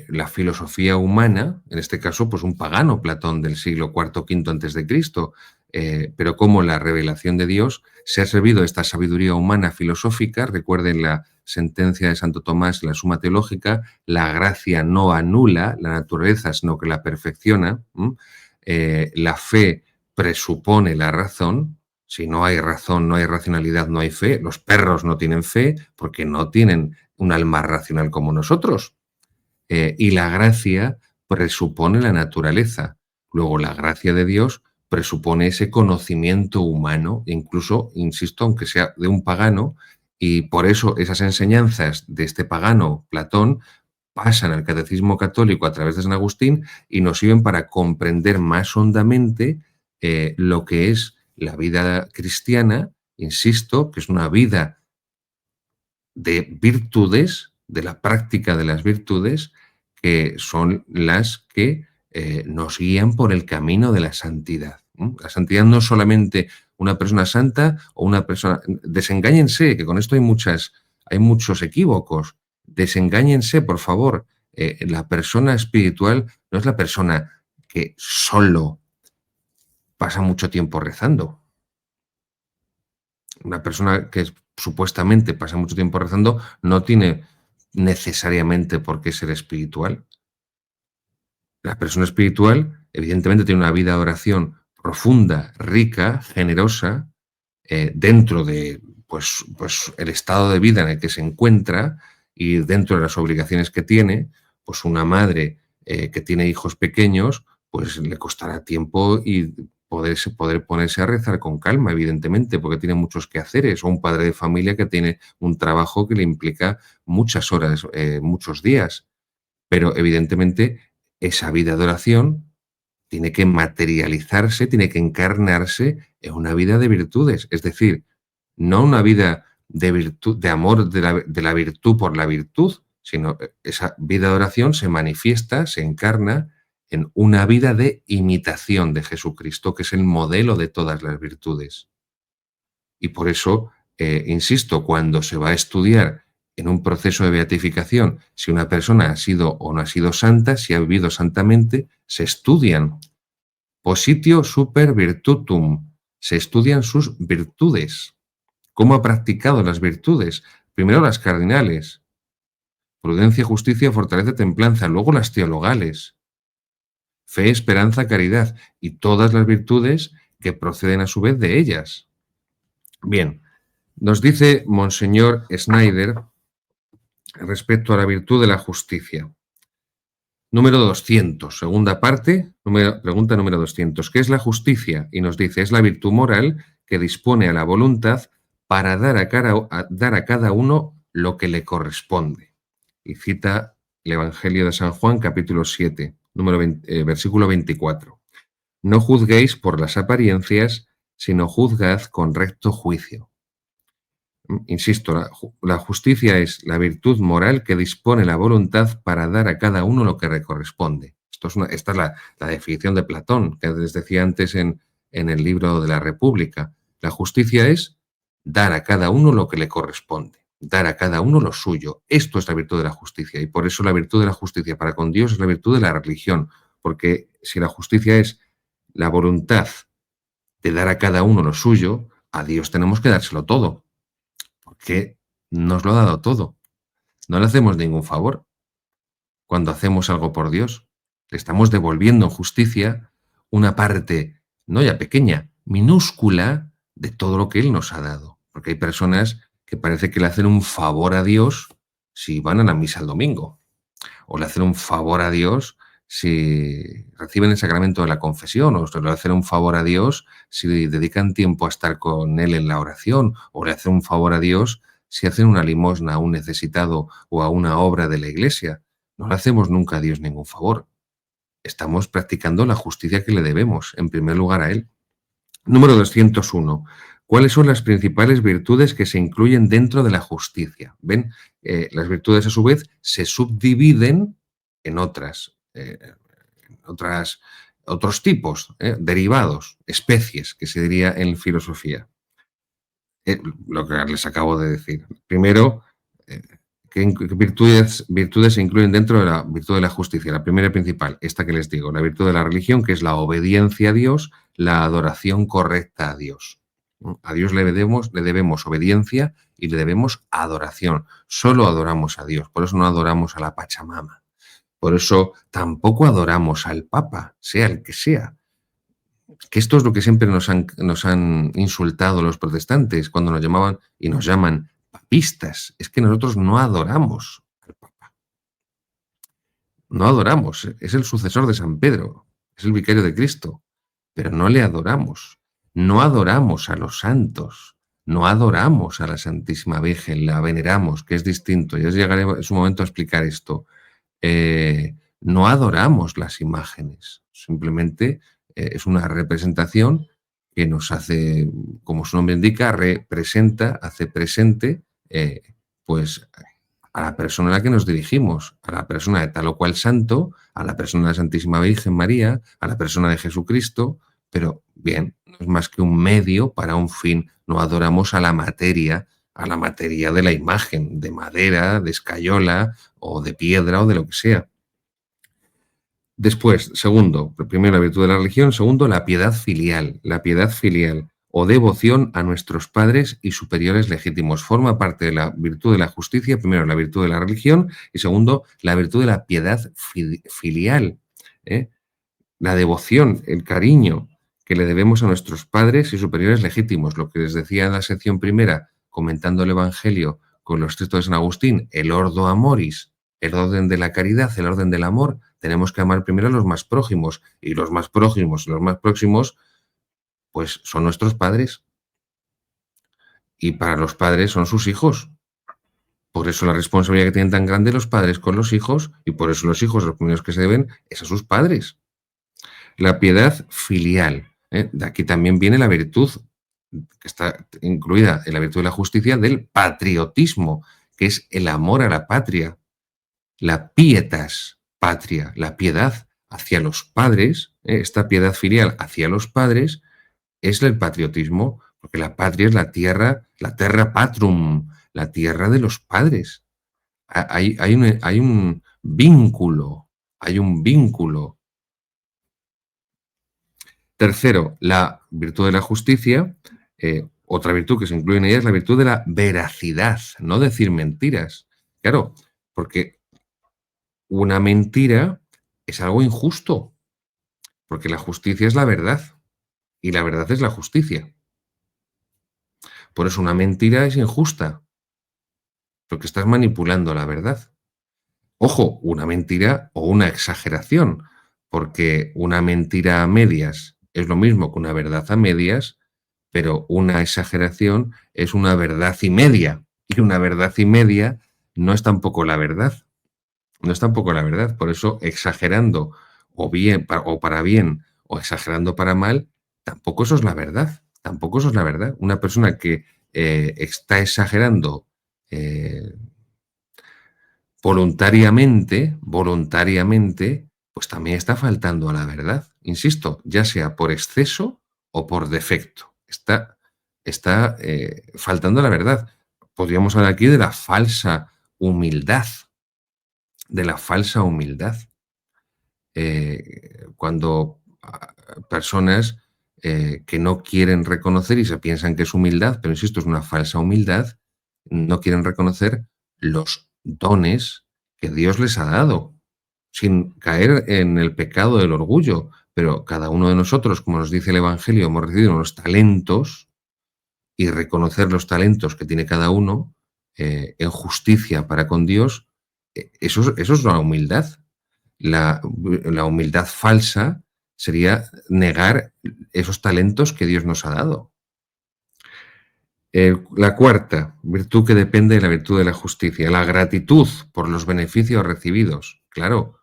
la filosofía humana, en este caso, pues un pagano, Platón del siglo IV, V antes de Cristo, pero cómo la revelación de Dios se ha servido de esta sabiduría humana filosófica. Recuerden la sentencia de Santo Tomás, la Suma Teológica: la gracia no anula la naturaleza, sino que la perfecciona. La fe presupone la razón. Si no hay razón, no hay racionalidad, no hay fe. Los perros no tienen fe porque no tienen un alma racional como nosotros. Y la gracia presupone la naturaleza. Luego, la gracia de Dios presupone ese conocimiento humano, incluso, insisto, aunque sea de un pagano, y por eso esas enseñanzas de este pagano, Platón, pasan al catecismo católico a través de San Agustín y nos sirven para comprender más hondamente lo que es la vida cristiana, insisto, que es una vida de virtudes, de la práctica de las virtudes, que son las que nos guían por el camino de la santidad. La santidad no es solamente una persona santa o una persona... Desengáñense, que con esto hay muchos equívocos. Desengáñense, por favor. La persona espiritual no es la persona que solo pasa mucho tiempo rezando. Una persona que supuestamente pasa mucho tiempo rezando no tiene necesariamente por qué ser espiritual. La persona espiritual, evidentemente, tiene una vida de oración profunda, rica, generosa, dentro de pues el estado de vida en el que se encuentra y dentro de las obligaciones que tiene. Pues una madre que tiene hijos pequeños, pues le costará tiempo y poder ponerse a rezar con calma, evidentemente, porque tiene muchos quehaceres, o un padre de familia que tiene un trabajo que le implica muchas horas, muchos días. Pero evidentemente esa vida de oración tiene que materializarse, tiene que encarnarse en una vida de virtudes, es decir, no una vida de virtud, de amor de la virtud por la virtud, sino esa vida de oración se manifiesta, se encarna en una vida de imitación de Jesucristo, que es el modelo de todas las virtudes. Y por eso, insisto, cuando se va a estudiar en un proceso de beatificación si una persona ha sido o no ha sido santa, si ha vivido santamente, se estudian positio super virtutum, se estudian sus virtudes, cómo ha practicado las virtudes, primero las cardinales, prudencia, justicia, fortaleza, templanza, luego las teologales, fe, esperanza, caridad, y todas las virtudes que proceden a su vez de ellas. Bien, nos dice Monseñor Schneider respecto a la virtud de la justicia. Número 200, segunda parte, pregunta número 200. ¿Qué es la justicia? Y nos dice, es la virtud moral que dispone a la voluntad para dar a cada uno lo que le corresponde. Y cita el Evangelio de San Juan, capítulo 7, versículo 24. No juzguéis por las apariencias, sino juzgad con recto juicio. Insisto, la justicia es la virtud moral que dispone la voluntad para dar a cada uno lo que le corresponde. Esta es la definición de Platón, que les decía antes en el libro de la República. La justicia es dar a cada uno lo que le corresponde, dar a cada uno lo suyo. Esto es la virtud de la justicia, y por eso la virtud de la justicia para con Dios es la virtud de la religión, porque si la justicia es la voluntad de dar a cada uno lo suyo, a Dios tenemos que dárselo todo, porque nos lo ha dado todo. No le hacemos ningún favor cuando hacemos algo por Dios. Le estamos devolviendo en justicia una parte, no ya pequeña, minúscula, de todo lo que Él nos ha dado. Porque hay personas que parece que le hacen un favor a Dios si van a la misa el domingo, o le hacen un favor a Dios si reciben el sacramento de la confesión, o le hacen un favor a Dios si dedican tiempo a estar con Él en la oración, o le hacen un favor a Dios si hacen una limosna a un necesitado o a una obra de la Iglesia. No le hacemos nunca a Dios ningún favor. Estamos practicando la justicia que le debemos, en primer lugar a Él. Número 201. ¿Cuáles son las principales virtudes que se incluyen dentro de la justicia? ¿Ven? Las virtudes, a su vez, se subdividen en otras otros tipos, derivados, especies, que se diría en filosofía. Lo que les acabo de decir. Primero, ¿qué virtudes se incluyen dentro de la virtud de la justicia? La primera y principal, esta que les digo, la virtud de la religión, que es la obediencia a Dios, la adoración correcta a Dios. A Dios le debemos obediencia y le debemos adoración. Solo adoramos a Dios, por eso no adoramos a la Pachamama. Por eso tampoco adoramos al Papa, sea el que sea. Que esto es lo que siempre nos han insultado los protestantes cuando nos llamaban y nos llaman papistas. Es que nosotros no adoramos al Papa. No adoramos. Es el sucesor de San Pedro. Es el vicario de Cristo. Pero no le adoramos. No adoramos a los santos. No adoramos a la Santísima Virgen. La veneramos, que es distinto. Ya llegaré en su momento a explicar esto. No adoramos las imágenes. Simplemente es una representación que nos hace, como su nombre indica, representa, hace presente, pues a la persona a la que nos dirigimos, a la persona de tal o cual santo, a la persona de la Santísima Virgen María, a la persona de Jesucristo, pero bien, no es más que un medio para un fin. No adoramos a la materia de la imagen, de madera, de escayola o de piedra o de lo que sea. Después, segundo, primero la virtud de la religión, segundo, la piedad filial o devoción a nuestros padres y superiores legítimos. Forma parte de la virtud de la justicia, primero la virtud de la religión y segundo, la virtud de la piedad filial. La devoción, el cariño que le debemos a nuestros padres y superiores legítimos. Lo que les decía en la sección primera, comentando el Evangelio con los textos de San Agustín, el ordo amoris, el orden de la caridad, el orden del amor. Tenemos que amar primero a los más prójimos y los más prójimos y los más próximos, pues son nuestros padres. Y para los padres son sus hijos. Por eso la responsabilidad que tienen tan grande los padres con los hijos y por eso los hijos los primeros que se deben es a sus padres. La piedad filial. De aquí también viene la virtud, que está incluida en la virtud de la justicia, del patriotismo, que es el amor a la patria. La pietas patria, la piedad hacia los padres, esta piedad filial hacia los padres, es el patriotismo, porque la patria es la terra patrum, la tierra de los padres. Hay un vínculo, hay un vínculo. Tercero, la virtud de la justicia. Otra virtud que se incluye en ella es la virtud de la veracidad, no decir mentiras. Claro, porque una mentira es algo injusto, porque la justicia es la verdad y la verdad es la justicia. Por eso una mentira es injusta, porque estás manipulando la verdad. Ojo, una mentira o una exageración, porque una mentira a medias es lo mismo que una verdad a medias, pero una exageración es una verdad y media. Y una verdad y media no es tampoco la verdad. No es tampoco la verdad. Por eso, exagerando o bien o para bien o exagerando para mal, tampoco eso es la verdad. Tampoco eso es la verdad. Una persona que está exagerando voluntariamente, pues también está faltando a la verdad. Insisto, ya sea por exceso o por defecto. Está faltando a la verdad. Podríamos hablar aquí de la falsa humildad, de la falsa humildad. Cuando personas que no quieren reconocer y se piensan que es humildad, pero insisto, es una falsa humildad, no quieren reconocer los dones que Dios les ha dado, sin caer en el pecado del orgullo. Pero cada uno de nosotros, como nos dice el Evangelio, hemos recibido unos talentos y reconocer los talentos que tiene cada uno en justicia para con Dios, eso es la humildad. La humildad falsa sería negar esos talentos que Dios nos ha dado. La cuarta virtud que depende de la virtud de la justicia, la gratitud por los beneficios recibidos. Claro,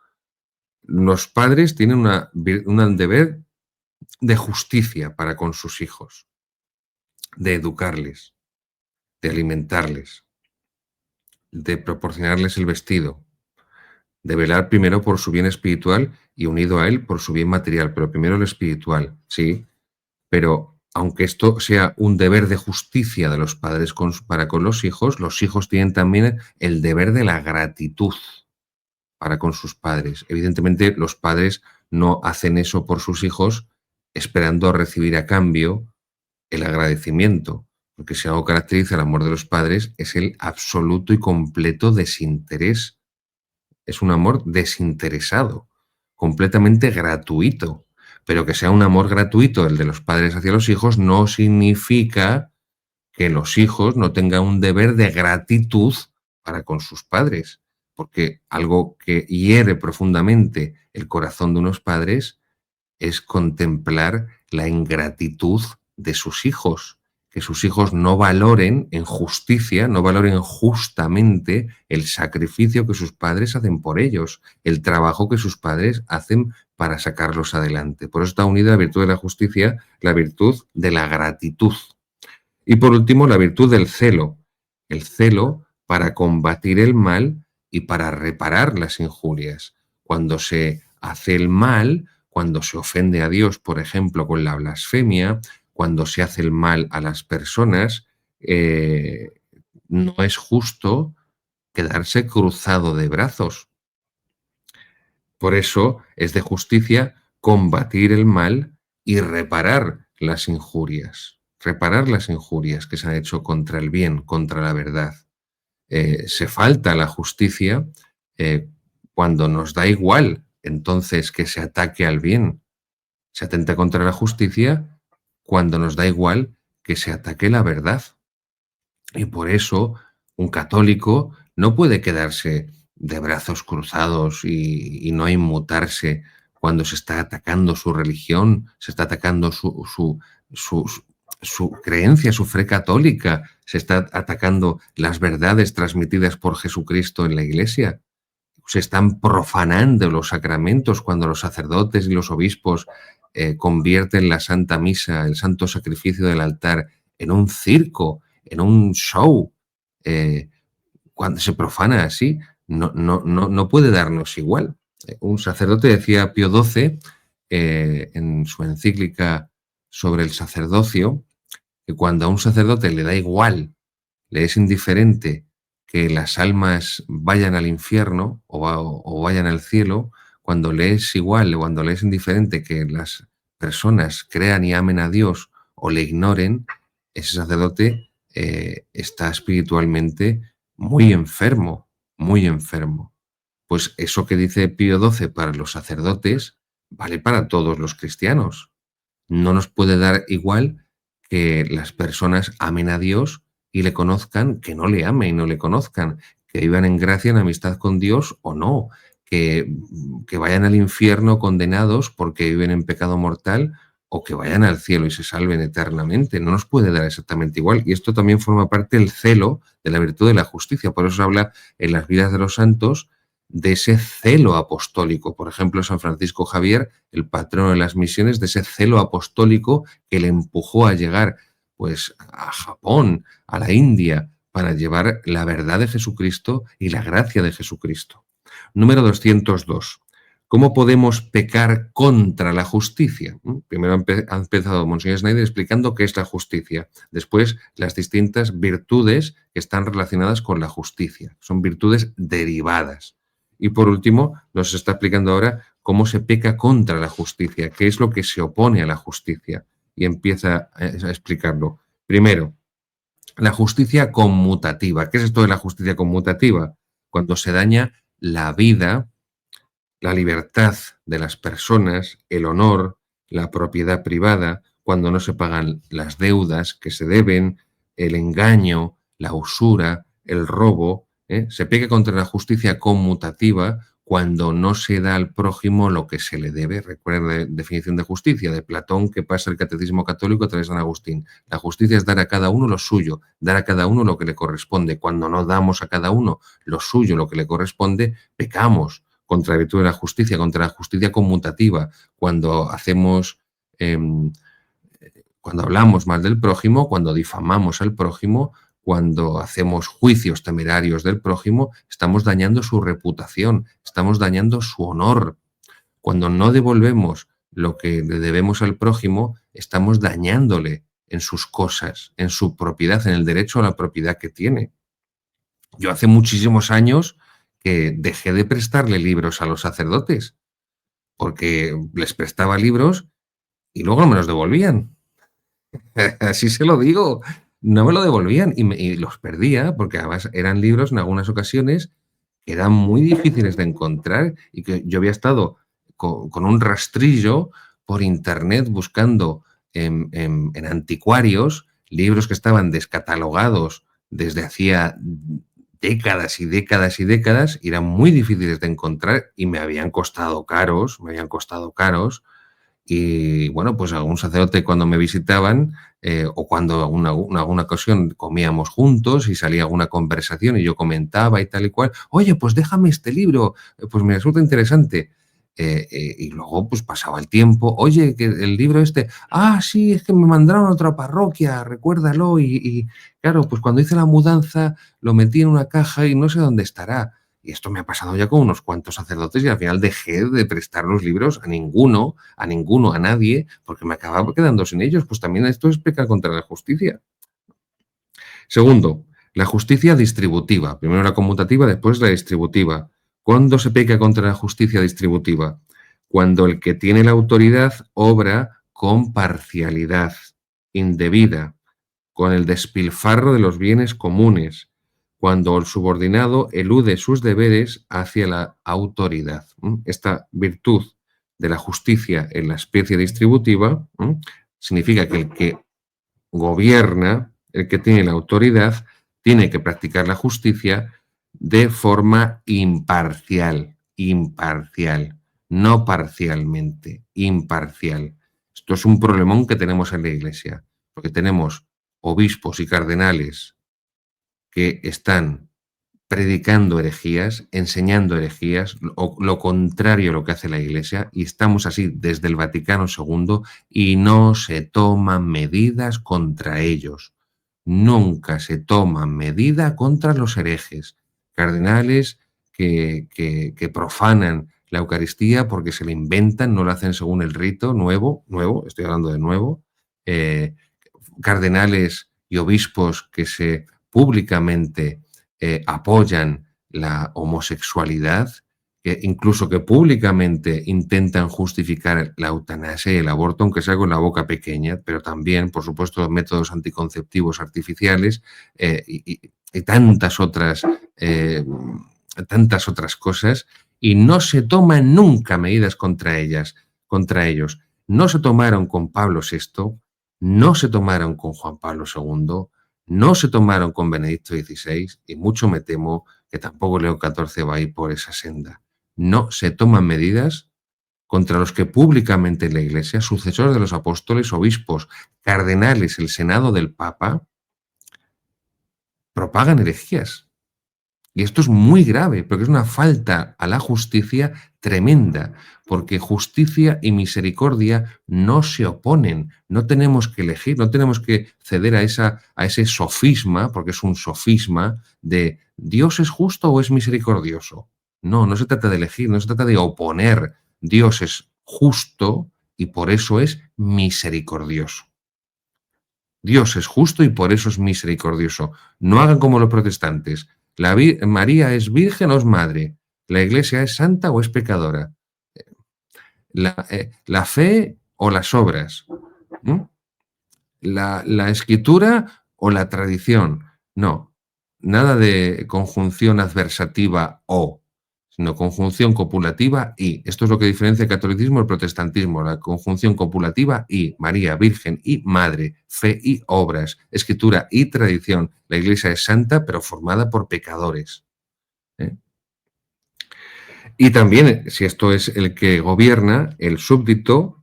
los padres tienen un deber de justicia para con sus hijos, de educarles, de alimentarles, de proporcionarles el vestido, de velar primero por su bien espiritual y unido a él por su bien material, pero primero lo espiritual, sí, pero aunque esto sea un deber de justicia de los padres para con los hijos tienen también el deber de la gratitud para con sus padres. Evidentemente, los padres no hacen eso por sus hijos esperando recibir a cambio el agradecimiento, porque si algo caracteriza el amor de los padres es el absoluto y completo desinterés. Es un amor desinteresado, completamente gratuito. Pero que sea un amor gratuito el de los padres hacia los hijos no significa que los hijos no tengan un deber de gratitud para con sus padres, porque algo que hiere profundamente el corazón de unos padres es contemplar la ingratitud de sus hijos, que sus hijos no valoren en justicia, no valoren justamente el sacrificio que sus padres hacen por ellos, el trabajo que sus padres hacen para sacarlos adelante. Por eso está unida la virtud de la justicia, la virtud de la gratitud. Y por último, la virtud del celo. El celo para combatir el mal y para reparar las injurias. Cuando se hace el mal, cuando se ofende a Dios, por ejemplo, con la blasfemia, cuando se hace el mal a las personas, no es justo quedarse cruzado de brazos. Por eso es de justicia combatir el mal y reparar las injurias. Reparar las injurias que se han hecho contra el bien, contra la verdad. Se falta la justicia cuando nos da igual entonces que se ataque al bien. Se atenta contra la justicia cuando nos da igual que se ataque la verdad. Y por eso un católico no puede quedarse de brazos cruzados y no inmutarse cuando se está atacando su religión, se está atacando su creencia, su fe católica, se está atacando las verdades transmitidas por Jesucristo en la Iglesia. Se están profanando los sacramentos cuando los sacerdotes y los obispos convierten la Santa Misa, el santo sacrificio del altar, en un circo, en un show. Cuando se profana así, no puede darnos igual. Un sacerdote, decía Pío XII, en su encíclica sobre el sacerdocio, que cuando a un sacerdote le da igual, le es indiferente que las almas vayan al infierno o vayan al cielo, cuando le es igual o cuando le es indiferente que las personas crean y amen a Dios o le ignoren, ese sacerdote está espiritualmente muy enfermo, muy enfermo. Pues eso que dice Pío XII para los sacerdotes vale para todos los cristianos. No nos puede dar igual que las personas amen a Dios y le conozcan, que no le amen y no le conozcan, que vivan en gracia, en amistad con Dios o no, que vayan al infierno condenados porque viven en pecado mortal o que vayan al cielo y se salven eternamente. No nos puede dar exactamente igual. Y esto también forma parte del celo de la virtud de la justicia. Por eso se habla en las vidas de los santos de ese celo apostólico. Por ejemplo, San Francisco Javier, el patrono de las misiones, de ese celo apostólico que le empujó a llegar pues, a Japón, a la India, para llevar la verdad de Jesucristo y la gracia de Jesucristo. Número 202. ¿Cómo podemos pecar contra la justicia? Primero ha empezado Monseñor Schneider explicando qué es la justicia. Después, las distintas virtudes que están relacionadas con la justicia. Son virtudes derivadas. Y por último, nos está explicando ahora cómo se peca contra la justicia, qué es lo que se opone a la justicia. Y empieza a explicarlo. Primero, la justicia conmutativa. ¿Qué es esto de la justicia conmutativa? Cuando se daña la vida, la libertad de las personas, el honor, la propiedad privada, cuando no se pagan las deudas que se deben, el engaño, la usura, el robo. Se peca contra la justicia conmutativa cuando no se da al prójimo lo que se le debe. Recuerda la definición de justicia de Platón que pasa el Catecismo Católico a través de San Agustín. La justicia es dar a cada uno lo suyo, dar a cada uno lo que le corresponde. Cuando no damos a cada uno lo suyo, lo que le corresponde, pecamos contra la virtud de la justicia, contra la justicia conmutativa, cuando hacemos, cuando hablamos mal del prójimo, cuando difamamos al prójimo, cuando hacemos juicios temerarios del prójimo, estamos dañando su reputación, estamos dañando su honor. Cuando no devolvemos lo que le debemos al prójimo, estamos dañándole en sus cosas, en su propiedad, en el derecho a la propiedad que tiene. Yo hace muchísimos años que dejé de prestarle libros a los sacerdotes, porque les prestaba libros y luego no me los devolvían. Así se lo digo, no me lo devolvían y los perdía, porque además eran libros en algunas ocasiones que eran muy difíciles de encontrar y que yo había estado con un rastrillo por internet buscando en anticuarios libros que estaban descatalogados desde hacía décadas y décadas y décadas, y eran muy difíciles de encontrar y me habían costado caros. Y bueno, pues algún sacerdote cuando me visitaban o cuando alguna ocasión comíamos juntos y salía alguna conversación y yo comentaba y tal y cual, oye, pues déjame este libro, pues me resulta interesante. Y luego pues pasaba el tiempo, oye, que el libro este, sí, es que me mandaron a otra parroquia, recuérdalo. Y claro, pues cuando hice la mudanza lo metí en una caja y no sé dónde estará. Y esto me ha pasado ya con unos cuantos sacerdotes y al final dejé de prestar los libros a ninguno, a nadie, porque me acababa quedando sin ellos. Pues también esto es pecar contra la justicia. Segundo, la justicia distributiva. Primero la conmutativa, después la distributiva. ¿Cuándo se peca contra la justicia distributiva? Cuando el que tiene la autoridad obra con parcialidad indebida, con el despilfarro de los bienes comunes, cuando el subordinado elude sus deberes hacia la autoridad. Esta virtud de la justicia en la especie distributiva significa que el que gobierna, el que tiene la autoridad, tiene que practicar la justicia de forma imparcial, no parcialmente, imparcial. Esto es un problemón que tenemos en la Iglesia, porque tenemos obispos y cardenales que están predicando herejías, enseñando herejías, o lo contrario a lo que hace la Iglesia, y estamos así desde el Vaticano II y no se toman medidas contra ellos. Nunca se toman medida contra los herejes, cardenales que profanan la Eucaristía porque se la inventan, no lo hacen según el rito nuevo, estoy hablando de nuevo, eh, cardenales y obispos que se públicamente apoyan la homosexualidad, que incluso que públicamente intentan justificar la eutanasia y el aborto, aunque sea con la boca pequeña, pero también, por supuesto, métodos anticonceptivos artificiales y tantas otras cosas, y no se toman nunca medidas contra ellos. No se tomaron con Pablo VI, no se tomaron con Juan Pablo II, no se tomaron con Benedicto XVI y mucho me temo que tampoco Leo XIV va a ir por esa senda. No se toman medidas contra los que públicamente en la Iglesia, sucesores de los apóstoles, obispos, cardenales, el Senado del Papa, propagan herejías. Y esto es muy grave, porque es una falta a la justicia tremenda, porque justicia y misericordia no se oponen. No tenemos que elegir, no tenemos que ceder a ese sofisma, porque es un sofisma, de ¿Dios es justo o es misericordioso? No, no se trata de elegir, no se trata de oponer. Dios es justo y por eso es misericordioso. Dios es justo y por eso es misericordioso. No hagan como los protestantes. María es virgen o es madre. La Iglesia es santa o es pecadora. La fe o las obras. La escritura o la tradición. No, nada de conjunción adversativa o, sino conjunción copulativa y. Esto es lo que diferencia el catolicismo del protestantismo, la conjunción copulativa y. María, virgen y madre, fe y obras, escritura y tradición. La Iglesia es santa, pero formada por pecadores. Y también, si esto es el que gobierna, el súbdito,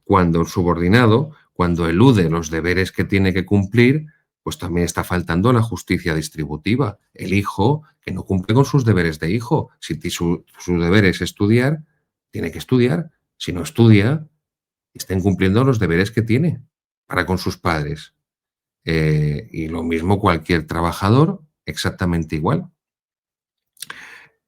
cuando el subordinado, cuando elude los deberes que tiene que cumplir, pues también está faltando la justicia distributiva. El hijo que no cumple con sus deberes de hijo. Si su deber es estudiar, tiene que estudiar. Si no estudia, está incumpliendo los deberes que tiene para con sus padres. Y lo mismo cualquier trabajador, exactamente igual.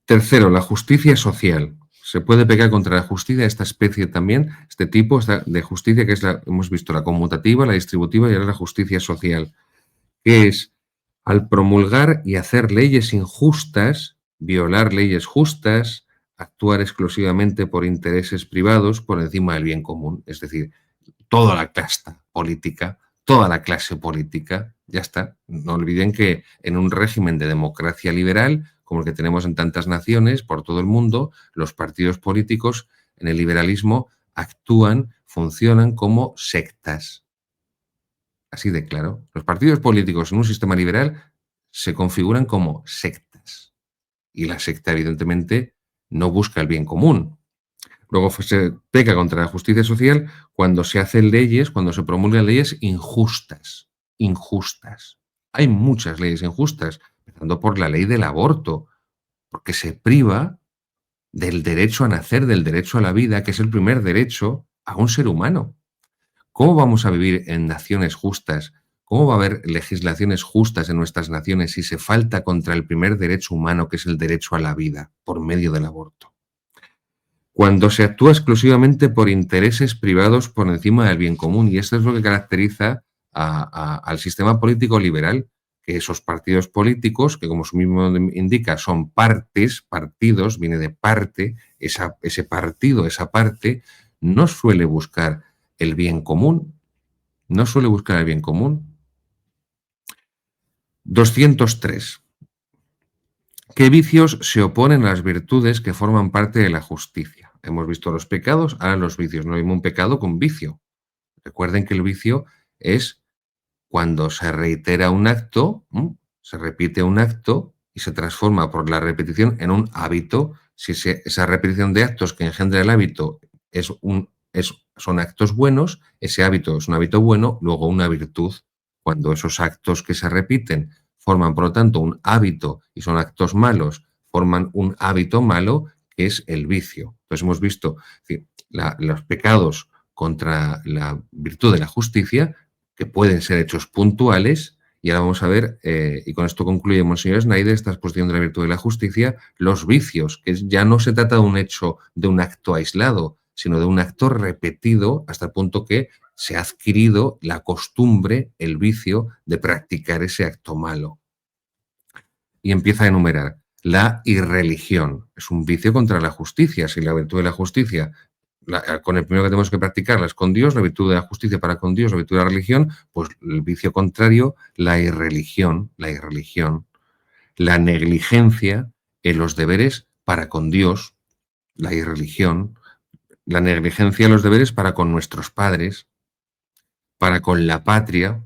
Tercero, la justicia social. Se puede pecar contra la justicia, esta especie también, este tipo de justicia que es hemos visto la conmutativa, la distributiva y ahora la justicia social, que es al promulgar y hacer leyes injustas, violar leyes justas, actuar exclusivamente por intereses privados por encima del bien común. Es decir, toda la casta política, toda la clase política, ya está. No olviden que en un régimen de democracia liberal, como el que tenemos en tantas naciones por todo el mundo, los partidos políticos en el liberalismo actúan, funcionan como sectas. Así de claro. Los partidos políticos en un sistema liberal se configuran como sectas. Y la secta, evidentemente, no busca el bien común. Luego se peca contra la justicia social cuando se hacen leyes, cuando se promulgan leyes injustas. Injustas. Hay muchas leyes injustas, empezando por la ley del aborto, porque se priva del derecho a nacer, del derecho a la vida, que es el primer derecho a un ser humano. ¿Cómo vamos a vivir en naciones justas? ¿Cómo va a haber legislaciones justas en nuestras naciones si se falta contra el primer derecho humano, que es el derecho a la vida, por medio del aborto? Cuando se actúa exclusivamente por intereses privados por encima del bien común, y esto es lo que caracteriza al sistema político liberal, que esos partidos políticos, que como su mismo indica, son partidos, viene de parte, ese partido, esa parte, no suele buscar el bien común, no suele buscar el bien común. 203. ¿Qué vicios se oponen a las virtudes que forman parte de la justicia? Hemos visto los pecados, ahora los vicios. No hay un pecado con vicio. Recuerden que el vicio es cuando se reitera un acto, se repite un acto y se transforma por la repetición en un hábito. Si esa repetición de actos que engendra el hábito son actos buenos, ese hábito es un hábito bueno, luego una virtud. Cuando esos actos que se repiten forman, por lo tanto, un hábito y son actos malos, forman un hábito malo que es el vicio. Entonces hemos visto los pecados contra la virtud de la justicia, que pueden ser hechos puntuales, y ahora vamos a ver, y con esto concluye Monseñor Schneider, esta exposición de la virtud de la justicia, los vicios, que ya no se trata de un hecho, de un acto aislado, sino de un acto repetido hasta el punto que se ha adquirido la costumbre, el vicio de practicar ese acto malo. Y empieza a enumerar. La irreligión es un vicio contra la justicia. Si la virtud de la justicia, con el primero que tenemos que practicarla es con Dios, la virtud de la justicia para con Dios, la virtud de la religión, pues el vicio contrario, la irreligión, la negligencia en los deberes para con Dios, la irreligión, la negligencia en los deberes para con nuestros padres, para con la patria,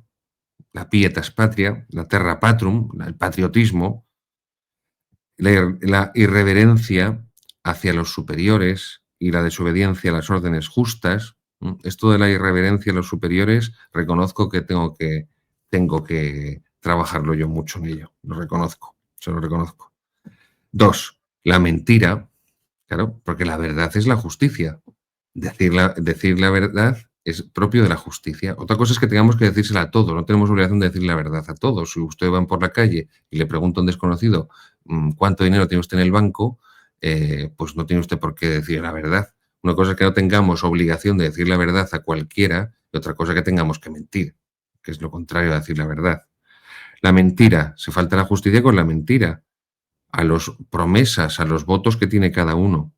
la pietas patria, la terra patrum, el patriotismo, la irreverencia hacia los superiores y la desobediencia a las órdenes justas. Esto de la irreverencia a los superiores, reconozco que tengo que trabajarlo yo mucho en ello. Lo reconozco, se lo reconozco. 2. La mentira, claro, porque la verdad es la justicia. Decir la verdad es propio de la justicia. Otra cosa es que tengamos que decírsela a todos. No tenemos obligación de decir la verdad a todos. Si usted va por la calle y le pregunta a un desconocido cuánto dinero tiene usted en el banco, pues no tiene usted por qué decir la verdad. Una cosa es que no tengamos obligación de decir la verdad a cualquiera y otra cosa es que tengamos que mentir, que es lo contrario a decir la verdad. La mentira, se falta la justicia con la mentira, a las promesas, a los votos que tiene cada uno.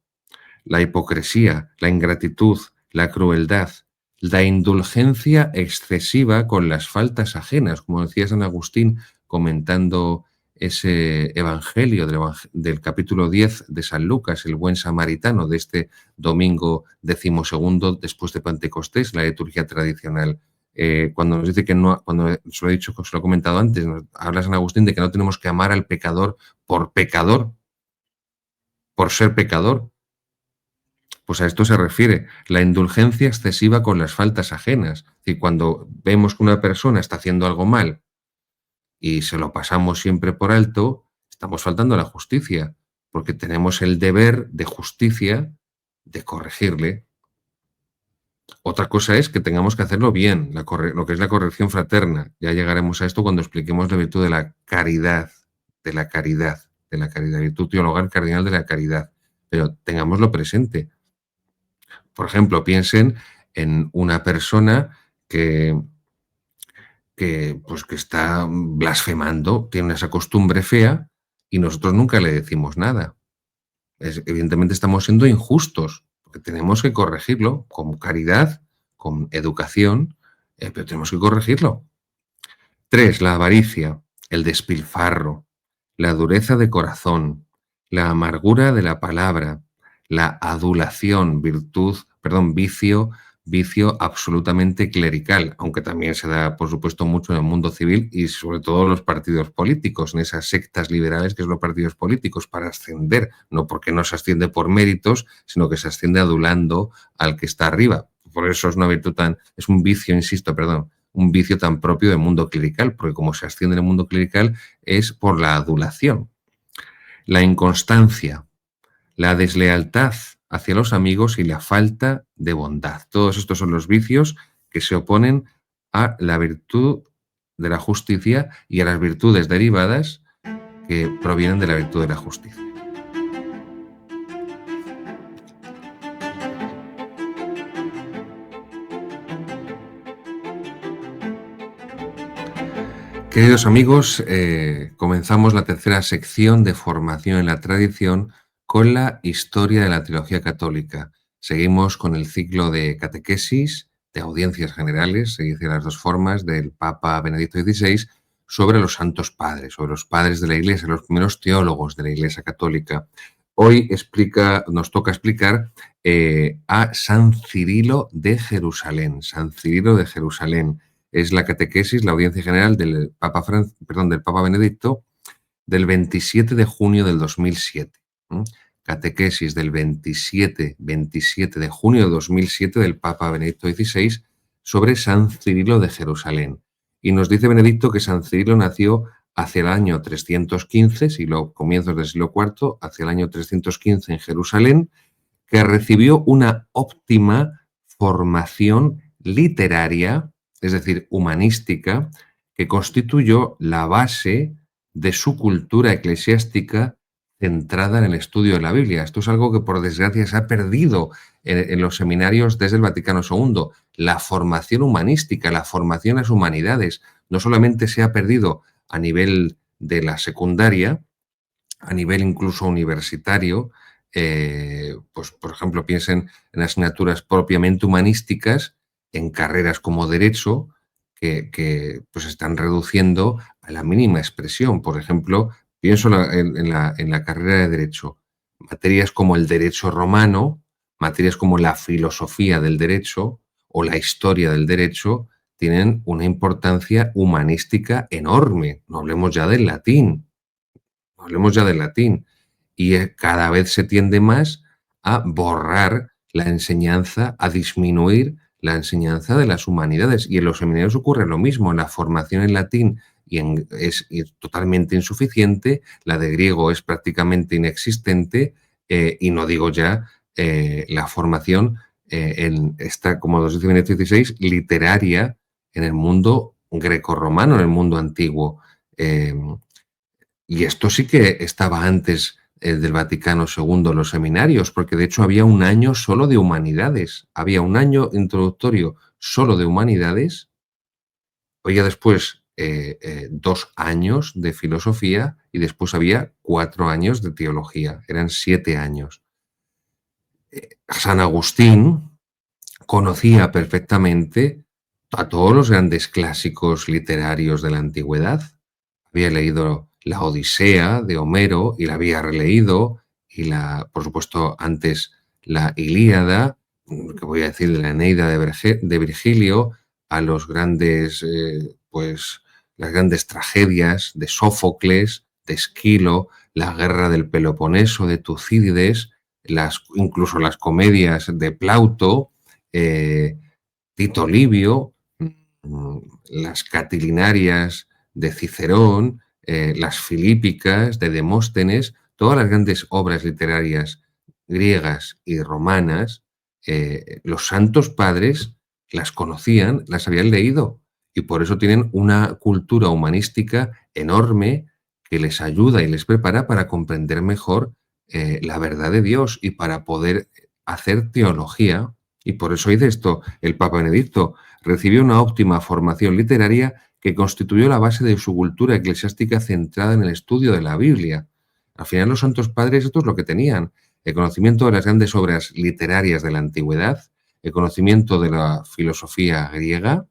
La hipocresía, la ingratitud, la crueldad, la indulgencia excesiva con las faltas ajenas, como decía San Agustín comentando ese evangelio del capítulo 10 de San Lucas, el buen samaritano, de este domingo 12º después de Pentecostés, la liturgia tradicional. Cuando nos dice que no, cuando se lo he dicho, se lo he comentado antes, habla San Agustín de que no tenemos que amar al pecador, por ser pecador. Pues a esto se refiere, la indulgencia excesiva con las faltas ajenas. Es decir, cuando vemos que una persona está haciendo algo mal y se lo pasamos siempre por alto, estamos faltando a la justicia, porque tenemos el deber de justicia de corregirle. Otra cosa es que tengamos que hacerlo bien, lo que es la corrección fraterna. Ya llegaremos a esto cuando expliquemos la virtud de la caridad, de la caridad, de la caridad, virtud teologal cardinal de la caridad. Pero tengámoslo presente. Por ejemplo, piensen en una persona que, que está blasfemando, tiene esa costumbre fea y nosotros nunca le decimos nada. Evidentemente estamos siendo injustos, porque tenemos que corregirlo con caridad, con educación, pero tenemos que corregirlo. 3. La avaricia, el despilfarro, la dureza de corazón, la amargura de la palabra, la adulación, vicio absolutamente clerical, aunque también se da, por supuesto, mucho en el mundo civil y sobre todo en los partidos políticos, en esas sectas liberales que son los partidos políticos, para ascender, no porque no se asciende por méritos, sino que se asciende adulando al que está arriba. Por eso es una virtud es un vicio, insisto, perdón, un vicio tan propio del mundo clerical, porque como se asciende en el mundo clerical es por la adulación. La inconstancia, la deslealtad hacia los amigos y la falta de bondad. Todos estos son los vicios que se oponen a la virtud de la justicia y a las virtudes derivadas que provienen de la virtud de la justicia. Queridos amigos, comenzamos la tercera sección de formación en la tradición con la historia de la teología católica. Seguimos con el ciclo de catequesis, de audiencias generales, se dice las dos formas, del Papa Benedicto XVI, sobre los santos padres, sobre los padres de la Iglesia, los primeros teólogos de la Iglesia católica. Hoy nos toca explicar a San Cirilo de Jerusalén. San Cirilo de Jerusalén es la catequesis, la audiencia general del del Papa Benedicto del 27 de junio del 2007. Catequesis del 27 de junio de 2007 del Papa Benedicto XVI sobre San Cirilo de Jerusalén. Y nos dice Benedicto que San Cirilo nació hacia el año 315, comienzos del siglo IV, hacia el año 315 en Jerusalén, que recibió una óptima formación literaria, es decir, humanística, que constituyó la base de su cultura eclesiástica centrada en el estudio de la Biblia. Esto es algo que, por desgracia, se ha perdido en los seminarios desde el Vaticano II. La formación humanística, la formación a las humanidades, no solamente se ha perdido a nivel de la secundaria, a nivel incluso universitario, pues, por ejemplo, piensen en asignaturas propiamente humanísticas, en carreras como Derecho, que pues están reduciendo a la mínima expresión. Por ejemplo, pienso en la carrera de Derecho. Materias como el Derecho romano, materias como la filosofía del Derecho o la historia del Derecho, tienen una importancia humanística enorme. No hablemos ya del latín. Hablemos ya del latín. Y cada vez se tiende más a borrar la enseñanza, a disminuir la enseñanza de las humanidades. Y en los seminarios ocurre lo mismo. La formación en latín es totalmente insuficiente, la de griego es prácticamente inexistente, y no digo ya la formación en esta, como nos dice Benedicto XVI, literaria en el mundo grecorromano, en el mundo antiguo. Y esto sí que estaba antes del Vaticano II, los seminarios, porque de hecho había un año solo de humanidades. Había un año introductorio solo de humanidades, había después 2 años de filosofía y después había 4 años de teología. Eran 7 años. San Agustín conocía perfectamente a todos los grandes clásicos literarios de la antigüedad. Había leído la Odisea de Homero y la había releído, y por supuesto, antes la Ilíada, que voy a decir, la Eneida de Virgilio, a los grandes, pues, las grandes tragedias de Sófocles, de Esquilo, la guerra del Peloponeso de Tucídides, incluso las comedias de Plauto, Tito Livio, las Catilinarias de Cicerón, las Filípicas de Demóstenes, todas las grandes obras literarias griegas y romanas los santos padres las conocían, las habían leído y por eso tienen una cultura humanística enorme que les ayuda y les prepara para comprender mejor la verdad de Dios y para poder hacer teología. Y por eso dice esto el Papa Benedicto: recibió una óptima formación literaria que constituyó la base de su cultura eclesiástica centrada en el estudio de la Biblia. Al final los santos padres esto es lo que tenían: el conocimiento de las grandes obras literarias de la antigüedad, el conocimiento de la filosofía griega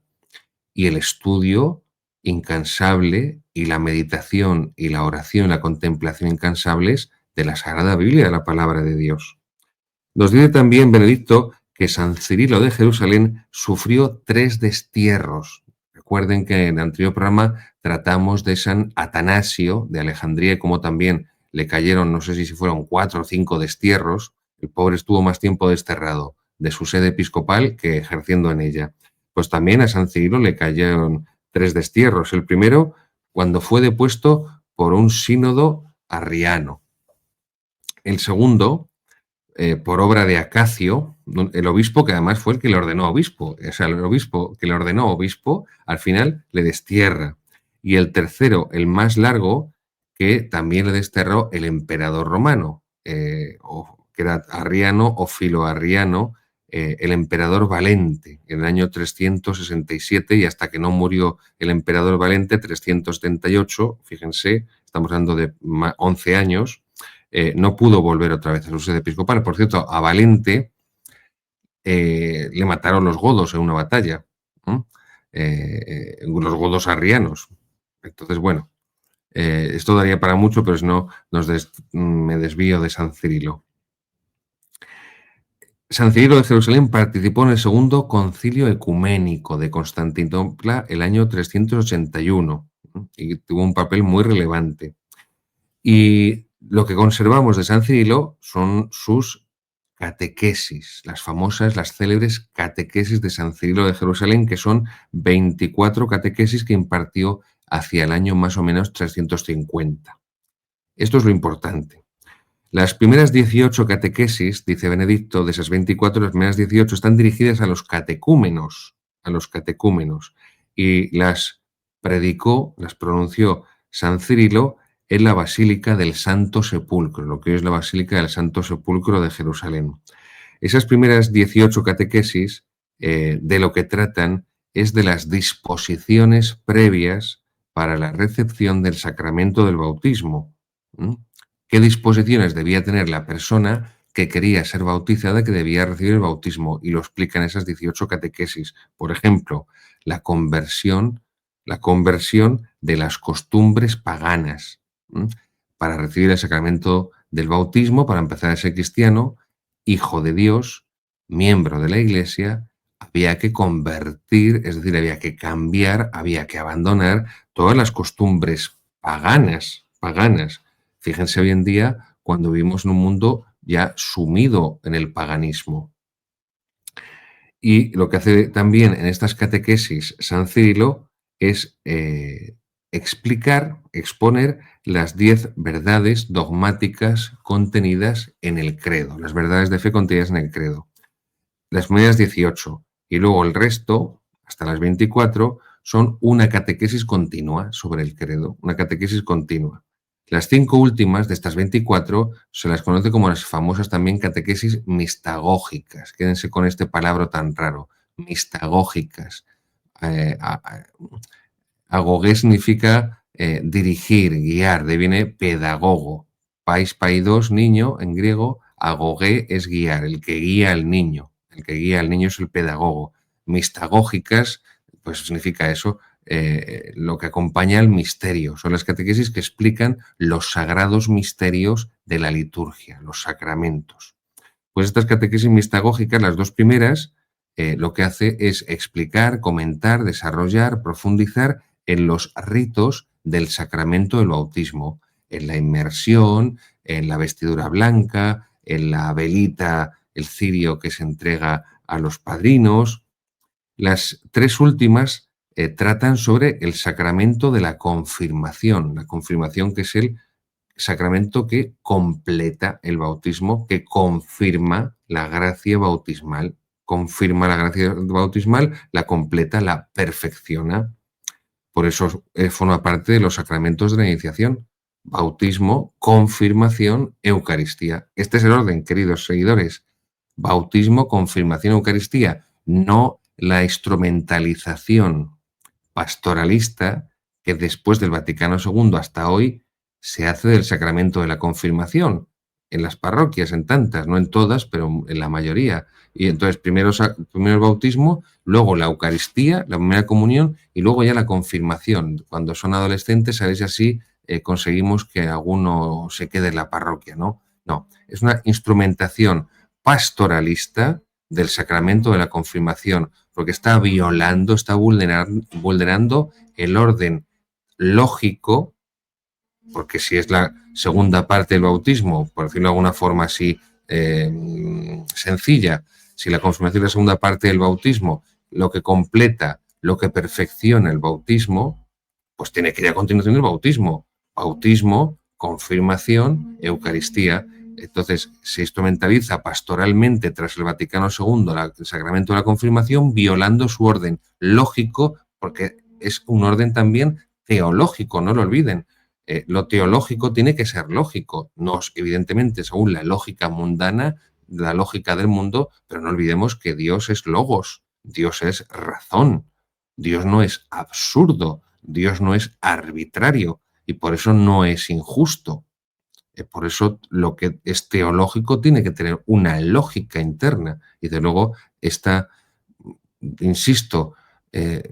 y el estudio incansable y la meditación y la oración y la contemplación incansables de la Sagrada Biblia, de la palabra de Dios. Nos dice también Benedicto que San Cirilo de Jerusalén sufrió 3 destierros. Recuerden que en el anterior programa tratamos de San Atanasio de Alejandría y cómo también le cayeron, no sé si fueron 4 o 5 destierros. El pobre estuvo más tiempo desterrado de su sede episcopal que ejerciendo en ella. Pues también a San Cirilo le cayeron 3 destierros. El primero, cuando fue depuesto por un sínodo arriano. El segundo, por obra de Acacio, el obispo que además fue el que le ordenó obispo. O sea, el obispo que le ordenó obispo, al final le destierra. Y el tercero, el más largo, que también le desterró el emperador romano, que era arriano o filoarriano, el emperador Valente, en el año 367, y hasta que no murió el emperador Valente, 378, fíjense, estamos hablando de 11 años, no pudo volver otra vez a su sede episcopal. Por cierto, a Valente le mataron los godos en una batalla, los godos arrianos. Entonces, bueno, esto daría para mucho, pero si no, me desvío de San Cirilo. San Cirilo de Jerusalén participó en el segundo concilio ecuménico de Constantinopla el año 381 y tuvo un papel muy relevante. Y lo que conservamos de San Cirilo son sus catequesis, las famosas, las célebres catequesis de San Cirilo de Jerusalén, que son 24 catequesis que impartió hacia el año más o menos 350. Esto es lo importante. Las primeras 18 catequesis, dice Benedicto, de esas 24, las primeras 18 están dirigidas a los catecúmenos, y las predicó, las pronunció San Cirilo en la Basílica del Santo Sepulcro, lo que es la Basílica del Santo Sepulcro de Jerusalén. Esas primeras 18 catequesis de lo que tratan es de las disposiciones previas para la recepción del sacramento del bautismo. ¿Qué disposiciones debía tener la persona que quería ser bautizada, que debía recibir el bautismo? Y lo explican esas 18 catequesis. Por ejemplo, la conversión de las costumbres paganas. Para recibir el sacramento del bautismo, para empezar a ser cristiano, hijo de Dios, miembro de la Iglesia, había que convertir, es decir, había que cambiar, había que abandonar todas las costumbres paganas. Fíjense hoy en día cuando vivimos en un mundo ya sumido en el paganismo. Y lo que hace también en estas catequesis San Cirilo es exponer las 10 verdades dogmáticas contenidas en el credo, las verdades de fe contenidas en el credo. Las primeras 18 y luego el resto, hasta las 24, son una catequesis continua sobre el credo, una catequesis continua. Las 5 últimas de estas 24 se las conoce como las famosas también catequesis mistagógicas. Quédense con este palabra tan raro, mistagógicas. Agogé significa dirigir, guiar, de viene pedagogo. Paidos, niño, en griego, agogé es guiar, el que guía al niño. El que guía al niño es el pedagogo. Mistagógicas, pues significa eso, lo que acompaña al misterio. Son las catequesis que explican los sagrados misterios de la liturgia, los sacramentos. Pues estas catequesis mistagógicas, las 2 primeras, lo que hace es explicar, comentar, desarrollar, profundizar en los ritos del sacramento del bautismo, en la inmersión, en la vestidura blanca, en la velita, el cirio que se entrega a los padrinos. Las 3 últimas tratan sobre el sacramento de la confirmación que es el sacramento que completa el bautismo, que confirma la gracia bautismal. Confirma la gracia bautismal, la completa, la perfecciona. Por eso forma parte de los sacramentos de la iniciación. Bautismo, confirmación, Eucaristía. Este es el orden, queridos seguidores. Bautismo, confirmación, Eucaristía. No la instrumentalización pastoralista que después del Vaticano II hasta hoy se hace del sacramento de la confirmación en las parroquias, en tantas, no en todas, pero en la mayoría. Y entonces primero el bautismo, luego la Eucaristía, la primera comunión y luego ya la confirmación. Cuando son adolescentes, a ver si así conseguimos que alguno se quede en la parroquia, ¿no? No, es una instrumentación pastoralista del sacramento de la confirmación, porque está violando, está vulnerando el orden lógico, porque si es la segunda parte del bautismo, por decirlo de alguna forma así sencilla, si la confirmación es la segunda parte del bautismo, lo que completa, lo que perfecciona el bautismo, pues tiene que ir a continuación del bautismo. Bautismo, confirmación, Eucaristía. Entonces, se instrumentaliza pastoralmente tras el Vaticano II el sacramento de la confirmación, violando su orden lógico, porque es un orden también teológico, no lo olviden. Lo teológico tiene que ser lógico, no evidentemente según la lógica mundana, la lógica del mundo, pero no olvidemos que Dios es logos, Dios es razón, Dios no es absurdo, Dios no es arbitrario y por eso no es injusto. Por eso lo que es teológico tiene que tener una lógica interna y de luego esta, insisto,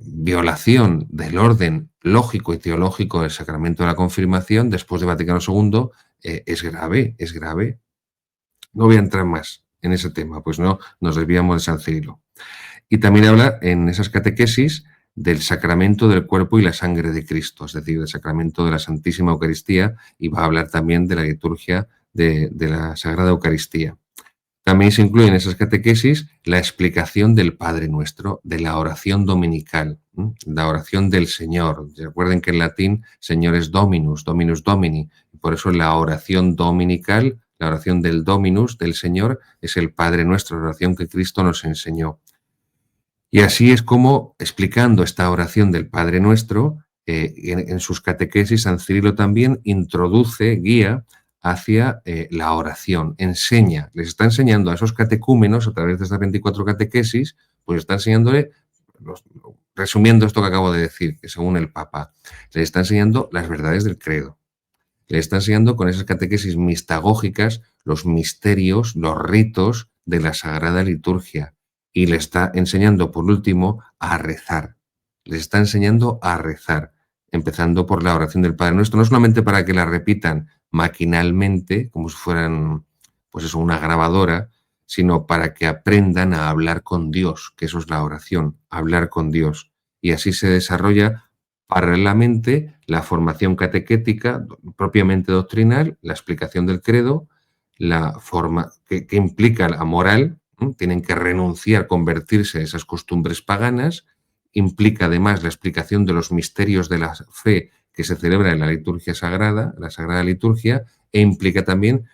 violación del orden lógico y teológico del sacramento de la confirmación después de Vaticano II es grave, es grave. No voy a entrar más en ese tema, pues no nos desviamos de San Cirilo. Y también habla en esas catequesis del sacramento del cuerpo y la sangre de Cristo, es decir, del sacramento de la Santísima Eucaristía, y va a hablar también de la liturgia de la Sagrada Eucaristía. También se incluye en esas catequesis la explicación del Padre Nuestro, de la oración dominical, la oración del Señor. Recuerden que en latín Señor es Dominus, Dominus Domini, y por eso la oración dominical, la oración del Dominus, del Señor, es el Padre Nuestro, la oración que Cristo nos enseñó. Y así es como, explicando esta oración del Padre Nuestro, en sus catequesis, San Cirilo también introduce, guía hacia la oración, enseña, les está enseñando a esos catecúmenos a través de estas 24 catequesis, pues está enseñándole, resumiendo esto que acabo de decir, que según el Papa, les está enseñando las verdades del credo. Le está enseñando con esas catequesis mistagógicas los misterios, los ritos de la Sagrada Liturgia. Y le está enseñando, por último, a rezar. Les está enseñando a rezar, empezando por la oración del Padre Nuestro, no solamente para que la repitan maquinalmente, como si fueran, pues eso, una grabadora, sino para que aprendan a hablar con Dios, que eso es la oración, hablar con Dios. Y así se desarrolla paralelamente la formación catequética propiamente doctrinal, la explicación del credo, la forma que implica la moral, tienen que renunciar, convertirse a esas costumbres paganas, implica además la explicación de los misterios de la fe que se celebra en la liturgia sagrada, la Sagrada Liturgia, e implica también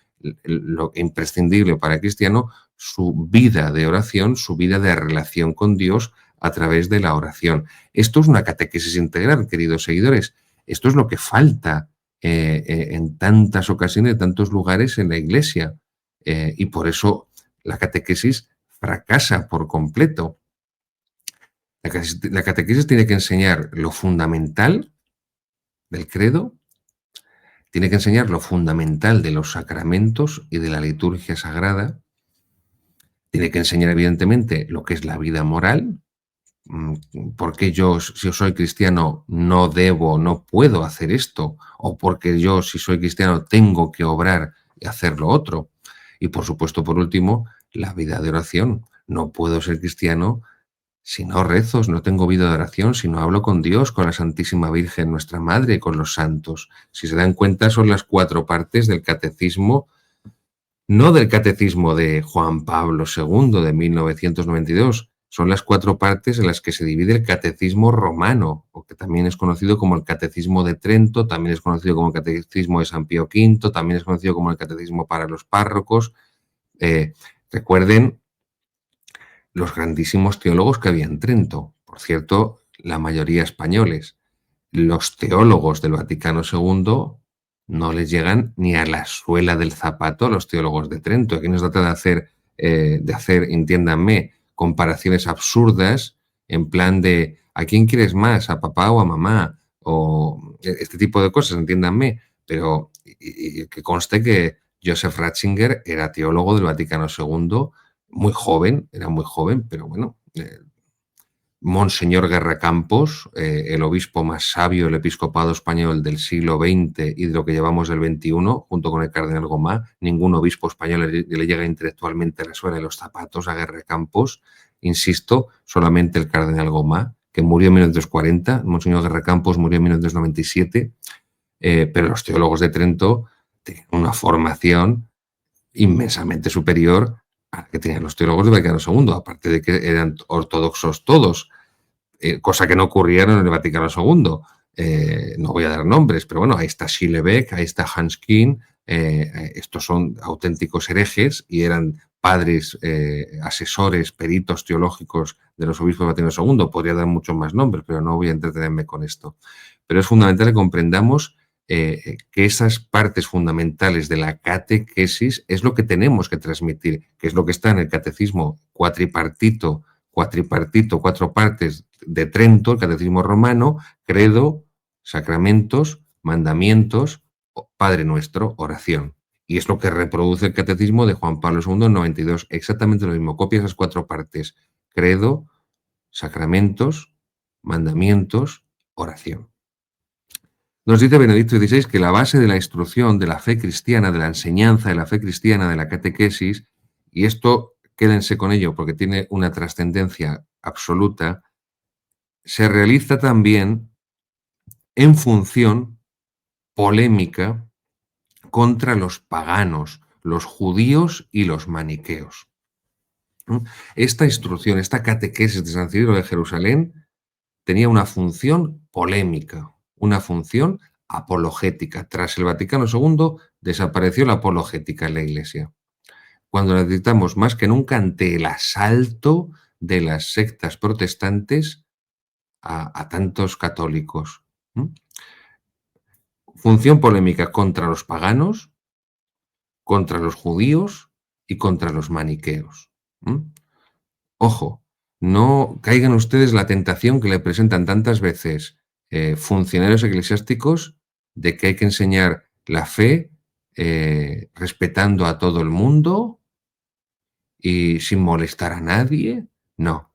lo imprescindible para el cristiano, su vida de oración, su vida de relación con Dios a través de la oración. Esto es una catequesis integral, queridos seguidores. Esto es lo que falta en tantas ocasiones, en tantos lugares en la Iglesia. Y por eso la catequesis fracasa por completo. La catequesis tiene que enseñar lo fundamental del credo, tiene que enseñar lo fundamental de los sacramentos y de la liturgia sagrada, tiene que enseñar evidentemente lo que es la vida moral, porque yo, si yo soy cristiano, no debo, no puedo hacer esto, o porque yo, si soy cristiano, tengo que obrar y hacer lo otro. Y por supuesto, por último, la vida de oración. No puedo ser cristiano si no rezo, no tengo vida de oración, si no hablo con Dios, con la Santísima Virgen, nuestra Madre, y con los santos. Si se dan cuenta, son las 4 partes del catecismo, no del catecismo de Juan Pablo II de 1992, son las 4 partes en las que se divide el catecismo romano, o que también es conocido como el catecismo de Trento, también es conocido como el catecismo de San Pío V, también es conocido como el catecismo para los párrocos. Recuerden los grandísimos teólogos que había en Trento, por cierto, la mayoría españoles. Los teólogos del Vaticano II no les llegan ni a la suela del zapato a los teólogos de Trento. Aquí no se trata de hacer, entiéndanme, comparaciones absurdas en plan de ¿a quién quieres más? ¿A papá o a mamá? O este tipo de cosas, entiéndanme. Pero y que conste que Joseph Ratzinger era teólogo del Vaticano II, muy joven, era muy joven, pero bueno, Monseñor Guerra Campos, el obispo más sabio del episcopado español del siglo XX y de lo que llevamos del XXI, junto con el cardenal Gomá. Ningún obispo español le llega intelectualmente a la suela de los zapatos a Guerra Campos. Insisto, solamente el cardenal Gomá, que murió en 1940, Monseñor Guerra Campos murió en 1997, pero los teólogos de Trento tienen una formación inmensamente superior a la que tenían los teólogos del Vaticano II, aparte de que eran ortodoxos todos. Cosa que no ocurría en el Vaticano II. No voy a dar nombres, pero bueno, ahí está Schillebeck, ahí está Hans Kühn, estos son auténticos herejes y eran padres, asesores, peritos teológicos de los obispos del Vaticano II. Podría dar muchos más nombres, pero no voy a entretenerme con esto. Pero es fundamental que comprendamos que esas partes fundamentales de la catequesis es lo que tenemos que transmitir, que es lo que está en el catecismo cuatripartito, 4 partes de Trento, el catecismo romano, credo, sacramentos, mandamientos, Padre Nuestro, oración. Y es lo que reproduce el catecismo de Juan Pablo II en 92, exactamente lo mismo, copia esas 4 partes, credo, sacramentos, mandamientos, oración. Nos dice Benedicto XVI que la base de la instrucción de la fe cristiana, de la enseñanza de la fe cristiana, de la catequesis, y esto quédense con ello porque tiene una trascendencia absoluta, se realiza también en función polémica contra los paganos, los judíos y los maniqueos. Esta instrucción, esta catequesis de San Cirilo de Jerusalén tenía una función polémica, una función apologética. Tras el Vaticano II desapareció la apologética en la Iglesia, cuando necesitamos más que nunca ante el asalto de las sectas protestantes a tantos católicos. Función polémica contra los paganos, contra los judíos y contra los maniqueos. Ojo, no caigan ustedes en la tentación que le presentan tantas veces funcionarios eclesiásticos de que hay que enseñar la fe respetando a todo el mundo y sin molestar a nadie. No,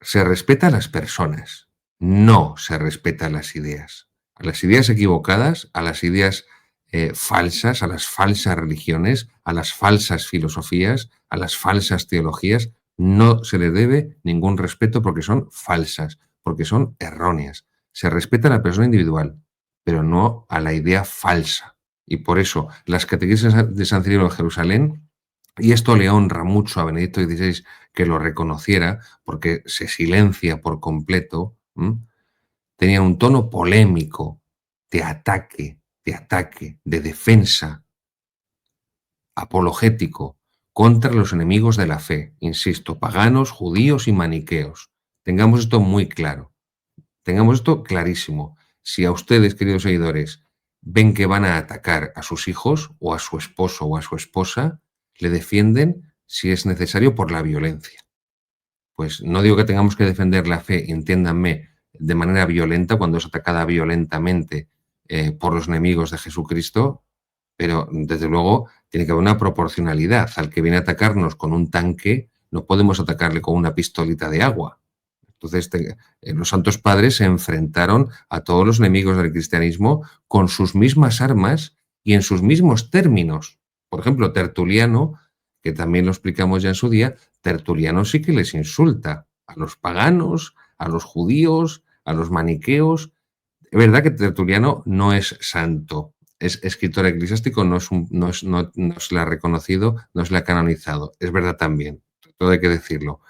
se respeta a las personas, no se respeta a las ideas. A las ideas equivocadas, a las ideas falsas, a las falsas religiones, a las falsas filosofías, a las falsas teologías, no se le debe ningún respeto porque son falsas, porque son erróneas. Se respeta a la persona individual, pero no a la idea falsa. Y por eso las catequesis de San Cirilo de Jerusalén, y esto le honra mucho a Benedicto XVI que lo reconociera, porque se silencia por completo, tenían un tono polémico, de ataque, de defensa, apologético, contra los enemigos de la fe, insisto, paganos, judíos y maniqueos. Tengamos esto muy claro, tengamos esto clarísimo. Si a ustedes, queridos seguidores, ven que van a atacar a sus hijos o a su esposo o a su esposa, le defienden si es necesario por la violencia. Pues no digo que tengamos que defender la fe, entiéndanme, de manera violenta, cuando es atacada violentamente por los enemigos de Jesucristo, pero desde luego tiene que haber una proporcionalidad. Al que viene a atacarnos con un tanque, no podemos atacarle con una pistolita de agua. Entonces, los santos padres se enfrentaron a todos los enemigos del cristianismo con sus mismas armas y en sus mismos términos. Por ejemplo, Tertuliano, que también lo explicamos ya en su día, Tertuliano sí que les insulta a los paganos, a los judíos, a los maniqueos. Es verdad que Tertuliano no es santo, es escritor eclesiástico, no se le ha reconocido, no se le ha canonizado. Es verdad también, todo hay que decirlo.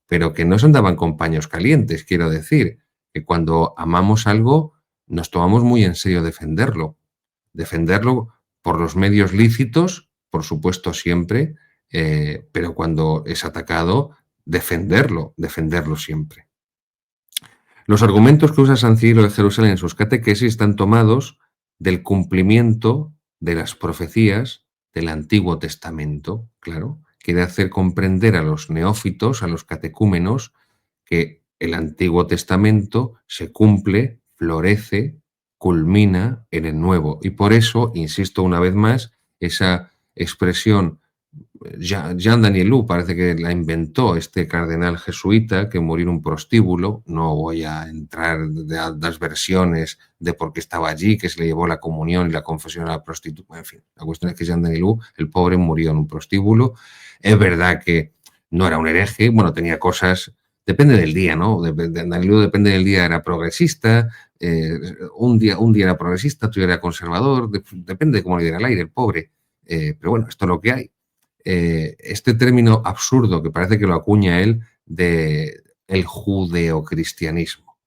pero que no se andaban con paños calientes, quiero decir, que cuando amamos algo nos tomamos muy en serio defenderlo por los medios lícitos, por supuesto siempre, pero cuando es atacado, defenderlo siempre. Los argumentos que usa San Cirilo de Jerusalén en sus catequesis están tomados del cumplimiento de las profecías del Antiguo Testamento. Claro, quiere hacer comprender a los neófitos, a los catecúmenos, que el Antiguo Testamento se cumple, florece, culmina en el Nuevo. Y por eso, insisto una vez más, esa expresión Jean Danielou parece que la inventó este cardenal jesuita que murió en un prostíbulo. No voy a entrar de las versiones de por qué estaba allí, que se le llevó la comunión y la confesión a la prostituta. En fin, la cuestión es que Jean Danielou, el pobre, murió en un prostíbulo. Es verdad que no era un hereje, bueno, tenía cosas, depende del día, ¿no? Danielou depende del día, era progresista, un día era progresista, otro día era conservador, depende de cómo le diera el aire, el pobre. Pero bueno, esto es lo que hay. Este término absurdo que parece que lo acuña él de el judeocristianismo,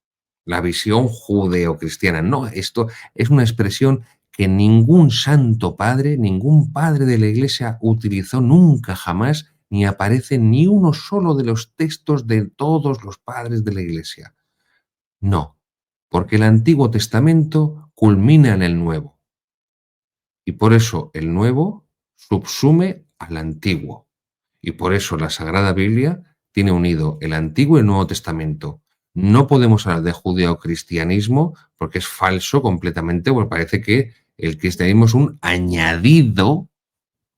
la visión judeocristiana. No, esto es una expresión que ningún santo padre, ningún padre de la Iglesia utilizó nunca jamás, ni aparece en ni uno solo de los textos de todos los padres de la Iglesia. No, porque el Antiguo Testamento culmina en el Nuevo. Y por eso el Nuevo subsume al Antiguo. Y por eso la Sagrada Biblia tiene unido el Antiguo y el Nuevo Testamento. No podemos hablar de judeocristianismo porque es falso completamente, porque parece que el cristianismo es un añadido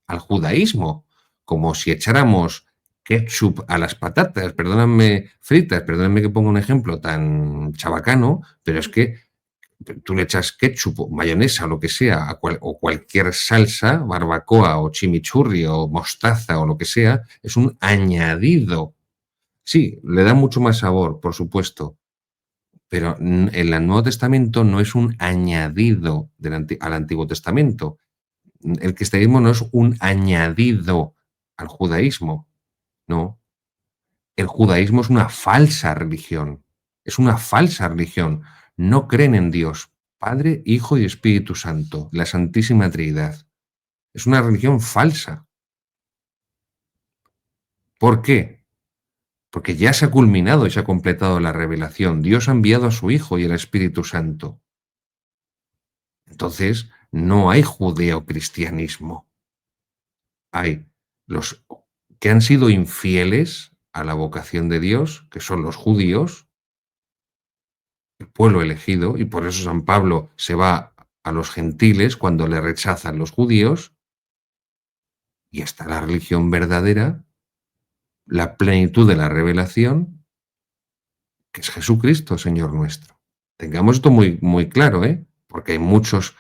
al judaísmo, como si echáramos ketchup a las patatas, perdónenme fritas, perdónenme que ponga un ejemplo tan chabacano, pero es que tú le echas ketchup o mayonesa o lo que sea, o cualquier salsa, barbacoa o chimichurri o mostaza o lo que sea, es un añadido. Sí, le da mucho más sabor, por supuesto, pero el Nuevo Testamento no es un añadido al Antiguo Testamento. El cristianismo no es un añadido al judaísmo, no. El judaísmo es una falsa religión, es una falsa religión. No creen en Dios, Padre, Hijo y Espíritu Santo, la Santísima Trinidad. Es una religión falsa. ¿Por qué? Porque ya se ha culminado y se ha completado la revelación. Dios ha enviado a su Hijo y el Espíritu Santo. Entonces, no hay judeocristianismo. Hay los que han sido infieles a la vocación de Dios, que son los judíos, el pueblo elegido, y por eso San Pablo se va a los gentiles cuando le rechazan los judíos, y está la religión verdadera, la plenitud de la revelación, que es Jesucristo, Señor nuestro. Tengamos esto muy, muy claro, ¿eh? Porque hay muchos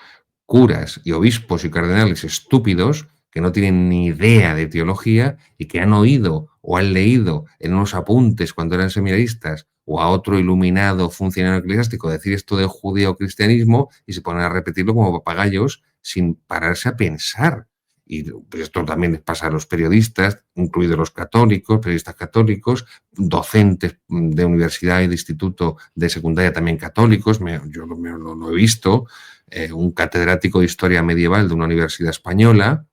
curas y obispos y cardenales estúpidos que no tienen ni idea de teología y que han oído o han leído en unos apuntes cuando eran seminaristas o a otro iluminado funcionario eclesiástico decir esto del judeo-cristianismo y se ponen a repetirlo como papagayos sin pararse a pensar. Y esto también les pasa a los periodistas, incluidos los católicos, periodistas católicos, docentes de universidad y de instituto de secundaria también católicos, yo lo he visto, un catedrático de historia medieval de una universidad española,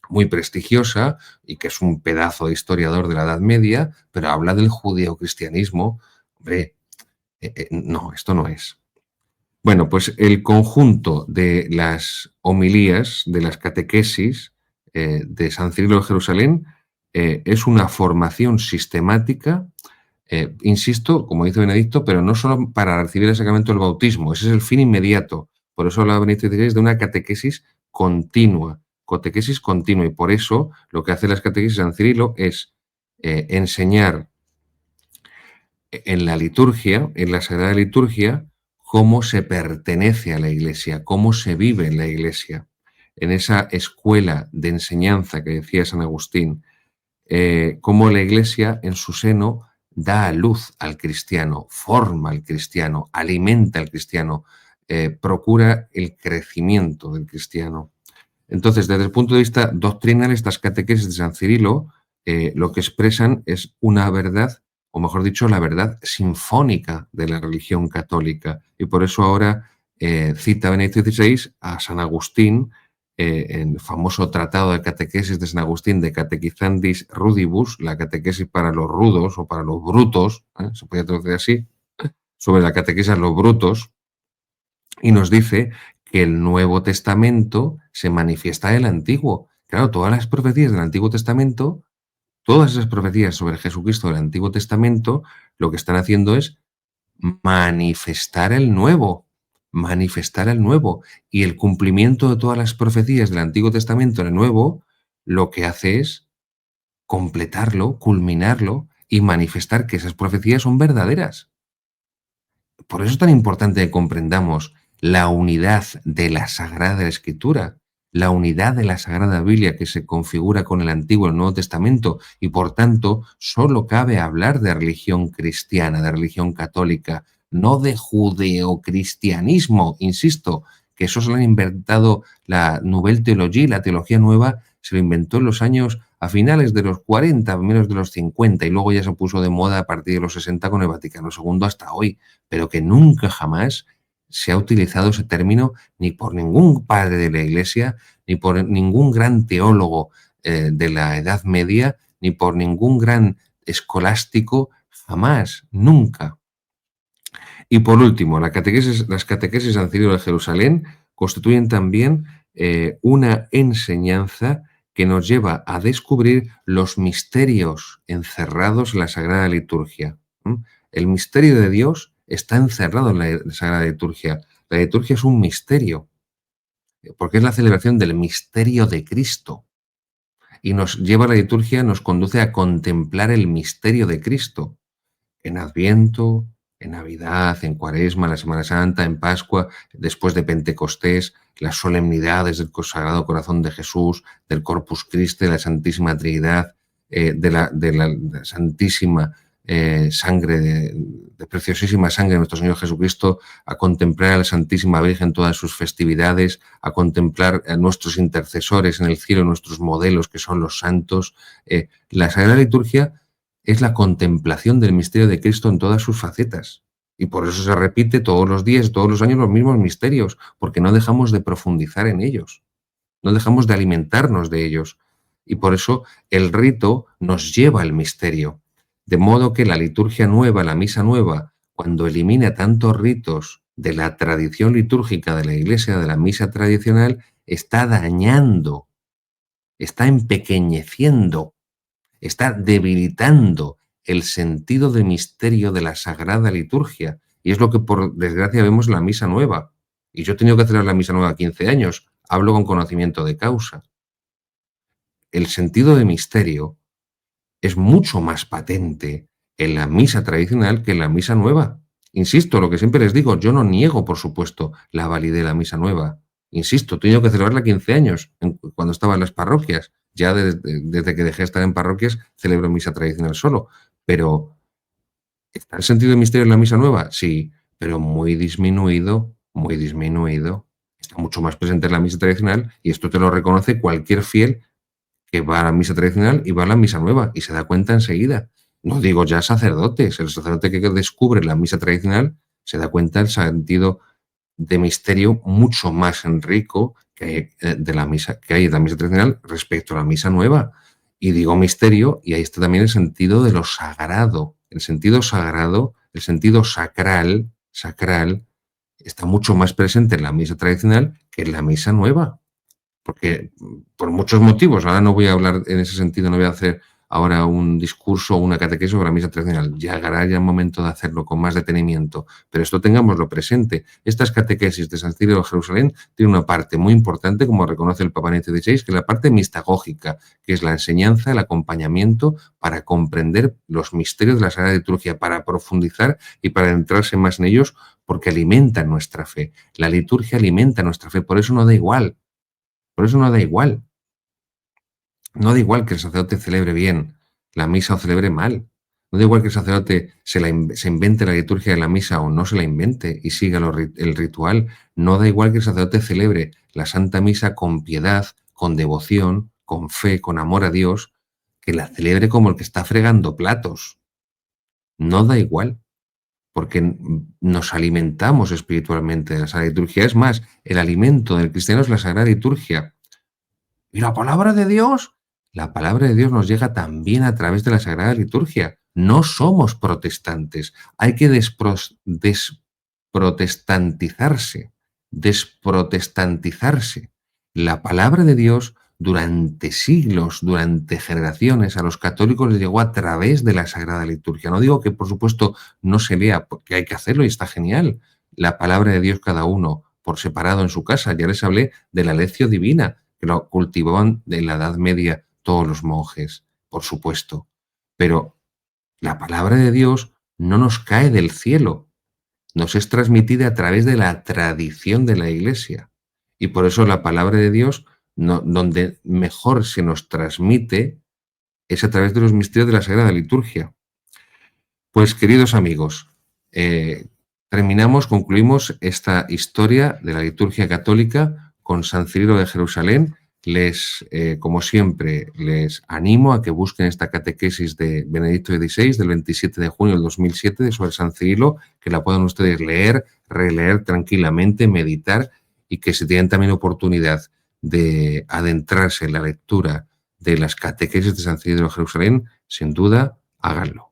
muy prestigiosa y que es un pedazo de historiador de la Edad Media, pero habla del judeocristianismo. Hombre, no, esto no es. Bueno, pues el conjunto de las homilías, de las catequesis de San Cirilo de Jerusalén es una formación sistemática, insisto, como dice Benedicto, pero no solo para recibir el sacramento del bautismo, ese es el fin inmediato. Por eso hablaba Benedicto XVI de una catequesis continua, y por eso lo que hace las catequesis de San Cirilo es enseñar en la liturgia, en la Sagrada Liturgia, cómo se pertenece a la Iglesia, cómo se vive en la Iglesia, en esa escuela de enseñanza que decía San Agustín, cómo la Iglesia en su seno da a luz al cristiano, forma al cristiano, alimenta al cristiano, procura el crecimiento del cristiano. Entonces, desde el punto de vista doctrinal, estas catequesis de San Cirilo lo que expresan es una verdad o mejor dicho, la verdad sinfónica de la religión católica. Y por eso ahora cita Benedicto XVI a San Agustín, en el famoso tratado de catequesis de San Agustín, de Catequizandis Rudibus, la catequesis para los rudos o para los brutos, se podría traducir así, sobre la catequesis a los brutos, y nos dice que el Nuevo Testamento se manifiesta en el Antiguo. Claro, todas las profecías del Antiguo Testamento, todas esas profecías sobre Jesucristo del Antiguo Testamento, lo que están haciendo es manifestar el Nuevo, manifestar el Nuevo. Y el cumplimiento de todas las profecías del Antiguo Testamento en el Nuevo, lo que hace es completarlo, culminarlo y manifestar que esas profecías son verdaderas. Por eso es tan importante que comprendamos la unidad de la Sagrada Escritura, la unidad de la Sagrada Biblia que se configura con el Antiguo y el Nuevo Testamento, y por tanto solo cabe hablar de religión cristiana, de religión católica, no de judeocristianismo, insisto, que eso se lo han inventado la Nouvelle Théologie, la teología nueva, se lo inventó en los años a finales de los 40, menos de los 50, y luego ya se puso de moda a partir de los 60 con el Vaticano II hasta hoy, pero que nunca jamás se ha utilizado ese término ni por ningún padre de la Iglesia, ni por ningún gran teólogo de la Edad Media, ni por ningún gran escolástico, jamás, nunca. Y por último, las catequesis del Concilio de Jerusalén constituyen también una enseñanza que nos lleva a descubrir los misterios encerrados en la Sagrada Liturgia. El misterio de Dios está encerrado en la Sagrada Liturgia. La liturgia es un misterio, porque es la celebración del misterio de Cristo. Y nos lleva a la liturgia, nos conduce a contemplar el misterio de Cristo. En Adviento, en Navidad, en Cuaresma, en la Semana Santa, en Pascua, después de Pentecostés, las solemnidades del Sagrado Corazón de Jesús, del Corpus Christi, de la Santísima Trinidad, de la Santísima sangre, de preciosísima sangre de nuestro Señor Jesucristo, a contemplar a la Santísima Virgen todas sus festividades, a contemplar a nuestros intercesores en el cielo, nuestros modelos que son los santos. La Sagrada Liturgia es la contemplación del misterio de Cristo en todas sus facetas. Y por eso se repite todos los días, todos los años los mismos misterios, porque no dejamos de profundizar en ellos, no dejamos de alimentarnos de ellos. Y por eso el rito nos lleva al misterio. De modo que la liturgia nueva, la misa nueva, cuando elimina tantos ritos de la tradición litúrgica de la Iglesia, de la misa tradicional, está dañando, está empequeñeciendo, está debilitando el sentido de misterio de la Sagrada Liturgia. Y es lo que, por desgracia, vemos en la misa nueva. Y yo he tenido que celebrar la misa nueva 15 años. Hablo con conocimiento de causa. El sentido de misterio es mucho más patente en la misa tradicional que en la misa nueva. Insisto, lo que siempre les digo, yo no niego, por supuesto, la validez de la misa nueva. Insisto, he tenido que celebrarla 15 años, cuando estaba en las parroquias. Ya desde que dejé de estar en parroquias, celebro misa tradicional solo. Pero, ¿está el sentido de misterio en la misa nueva? Sí, pero muy disminuido, muy disminuido. Está mucho más presente en la misa tradicional, y esto te lo reconoce cualquier fiel que va a la misa tradicional y va a la misa nueva, y se da cuenta enseguida. No digo ya sacerdotes, el sacerdote que descubre la misa tradicional se da cuenta del sentido de misterio mucho más rico que de la misa, que hay en la misa tradicional respecto a la misa nueva. Y digo misterio, y ahí está también el sentido de lo sagrado. El sentido sagrado, el sentido sacral, está mucho más presente en la misa tradicional que en la misa nueva. Porque por muchos motivos, ahora no voy a hablar en ese sentido, no voy a hacer ahora un discurso o una catequesis sobre la misa tradicional. Llegará ya el momento de hacerlo con más detenimiento, pero esto tengámoslo presente. Estas catequesis de San Cirilo de Jerusalén tienen una parte muy importante, como reconoce el Papa Benedicto XVI, que es la parte mistagógica, que es la enseñanza, el acompañamiento para comprender los misterios de la Sagrada Liturgia, para profundizar y para adentrarse más en ellos, porque alimentan nuestra fe. La liturgia alimenta nuestra fe, por eso no da igual. Por eso no da igual. No da igual que el sacerdote celebre bien la misa o celebre mal. No da igual que el sacerdote se invente la liturgia de la misa o no se la invente y siga el ritual. No da igual que el sacerdote celebre la Santa Misa con piedad, con devoción, con fe, con amor a Dios, que la celebre como el que está fregando platos. no da igual, porque nos alimentamos espiritualmente de la Sagrada Liturgia. Es más, el alimento del cristiano es la Sagrada Liturgia. ¿Y la palabra de Dios? La palabra de Dios nos llega también a través de la Sagrada Liturgia. No somos protestantes. Hay que desprotestantizarse. Desprotestantizarse. La palabra de Dios durante siglos, durante generaciones, a los católicos les llegó a través de la Sagrada Liturgia. No digo que, por supuesto, no se lea, porque hay que hacerlo y está genial. La palabra de Dios cada uno por separado en su casa. Ya les hablé de la lección divina, que lo cultivaban en la Edad Media todos los monjes, por supuesto. Pero la palabra de Dios no nos cae del cielo, nos es transmitida a través de la tradición de la Iglesia. Y por eso la palabra de Dios, donde mejor se nos transmite, es a través de los misterios de la Sagrada Liturgia. Pues, queridos amigos, concluimos esta historia de la liturgia católica con San Cirilo de Jerusalén. Como siempre, les animo a que busquen esta catequesis de Benedicto XVI del 27 de junio del 2007 sobre San Cirilo, que la puedan ustedes leer, releer tranquilamente, meditar, y que si tienen también oportunidad de adentrarse en la lectura de las catequesis de San Cirilo de Jerusalén, sin duda, háganlo.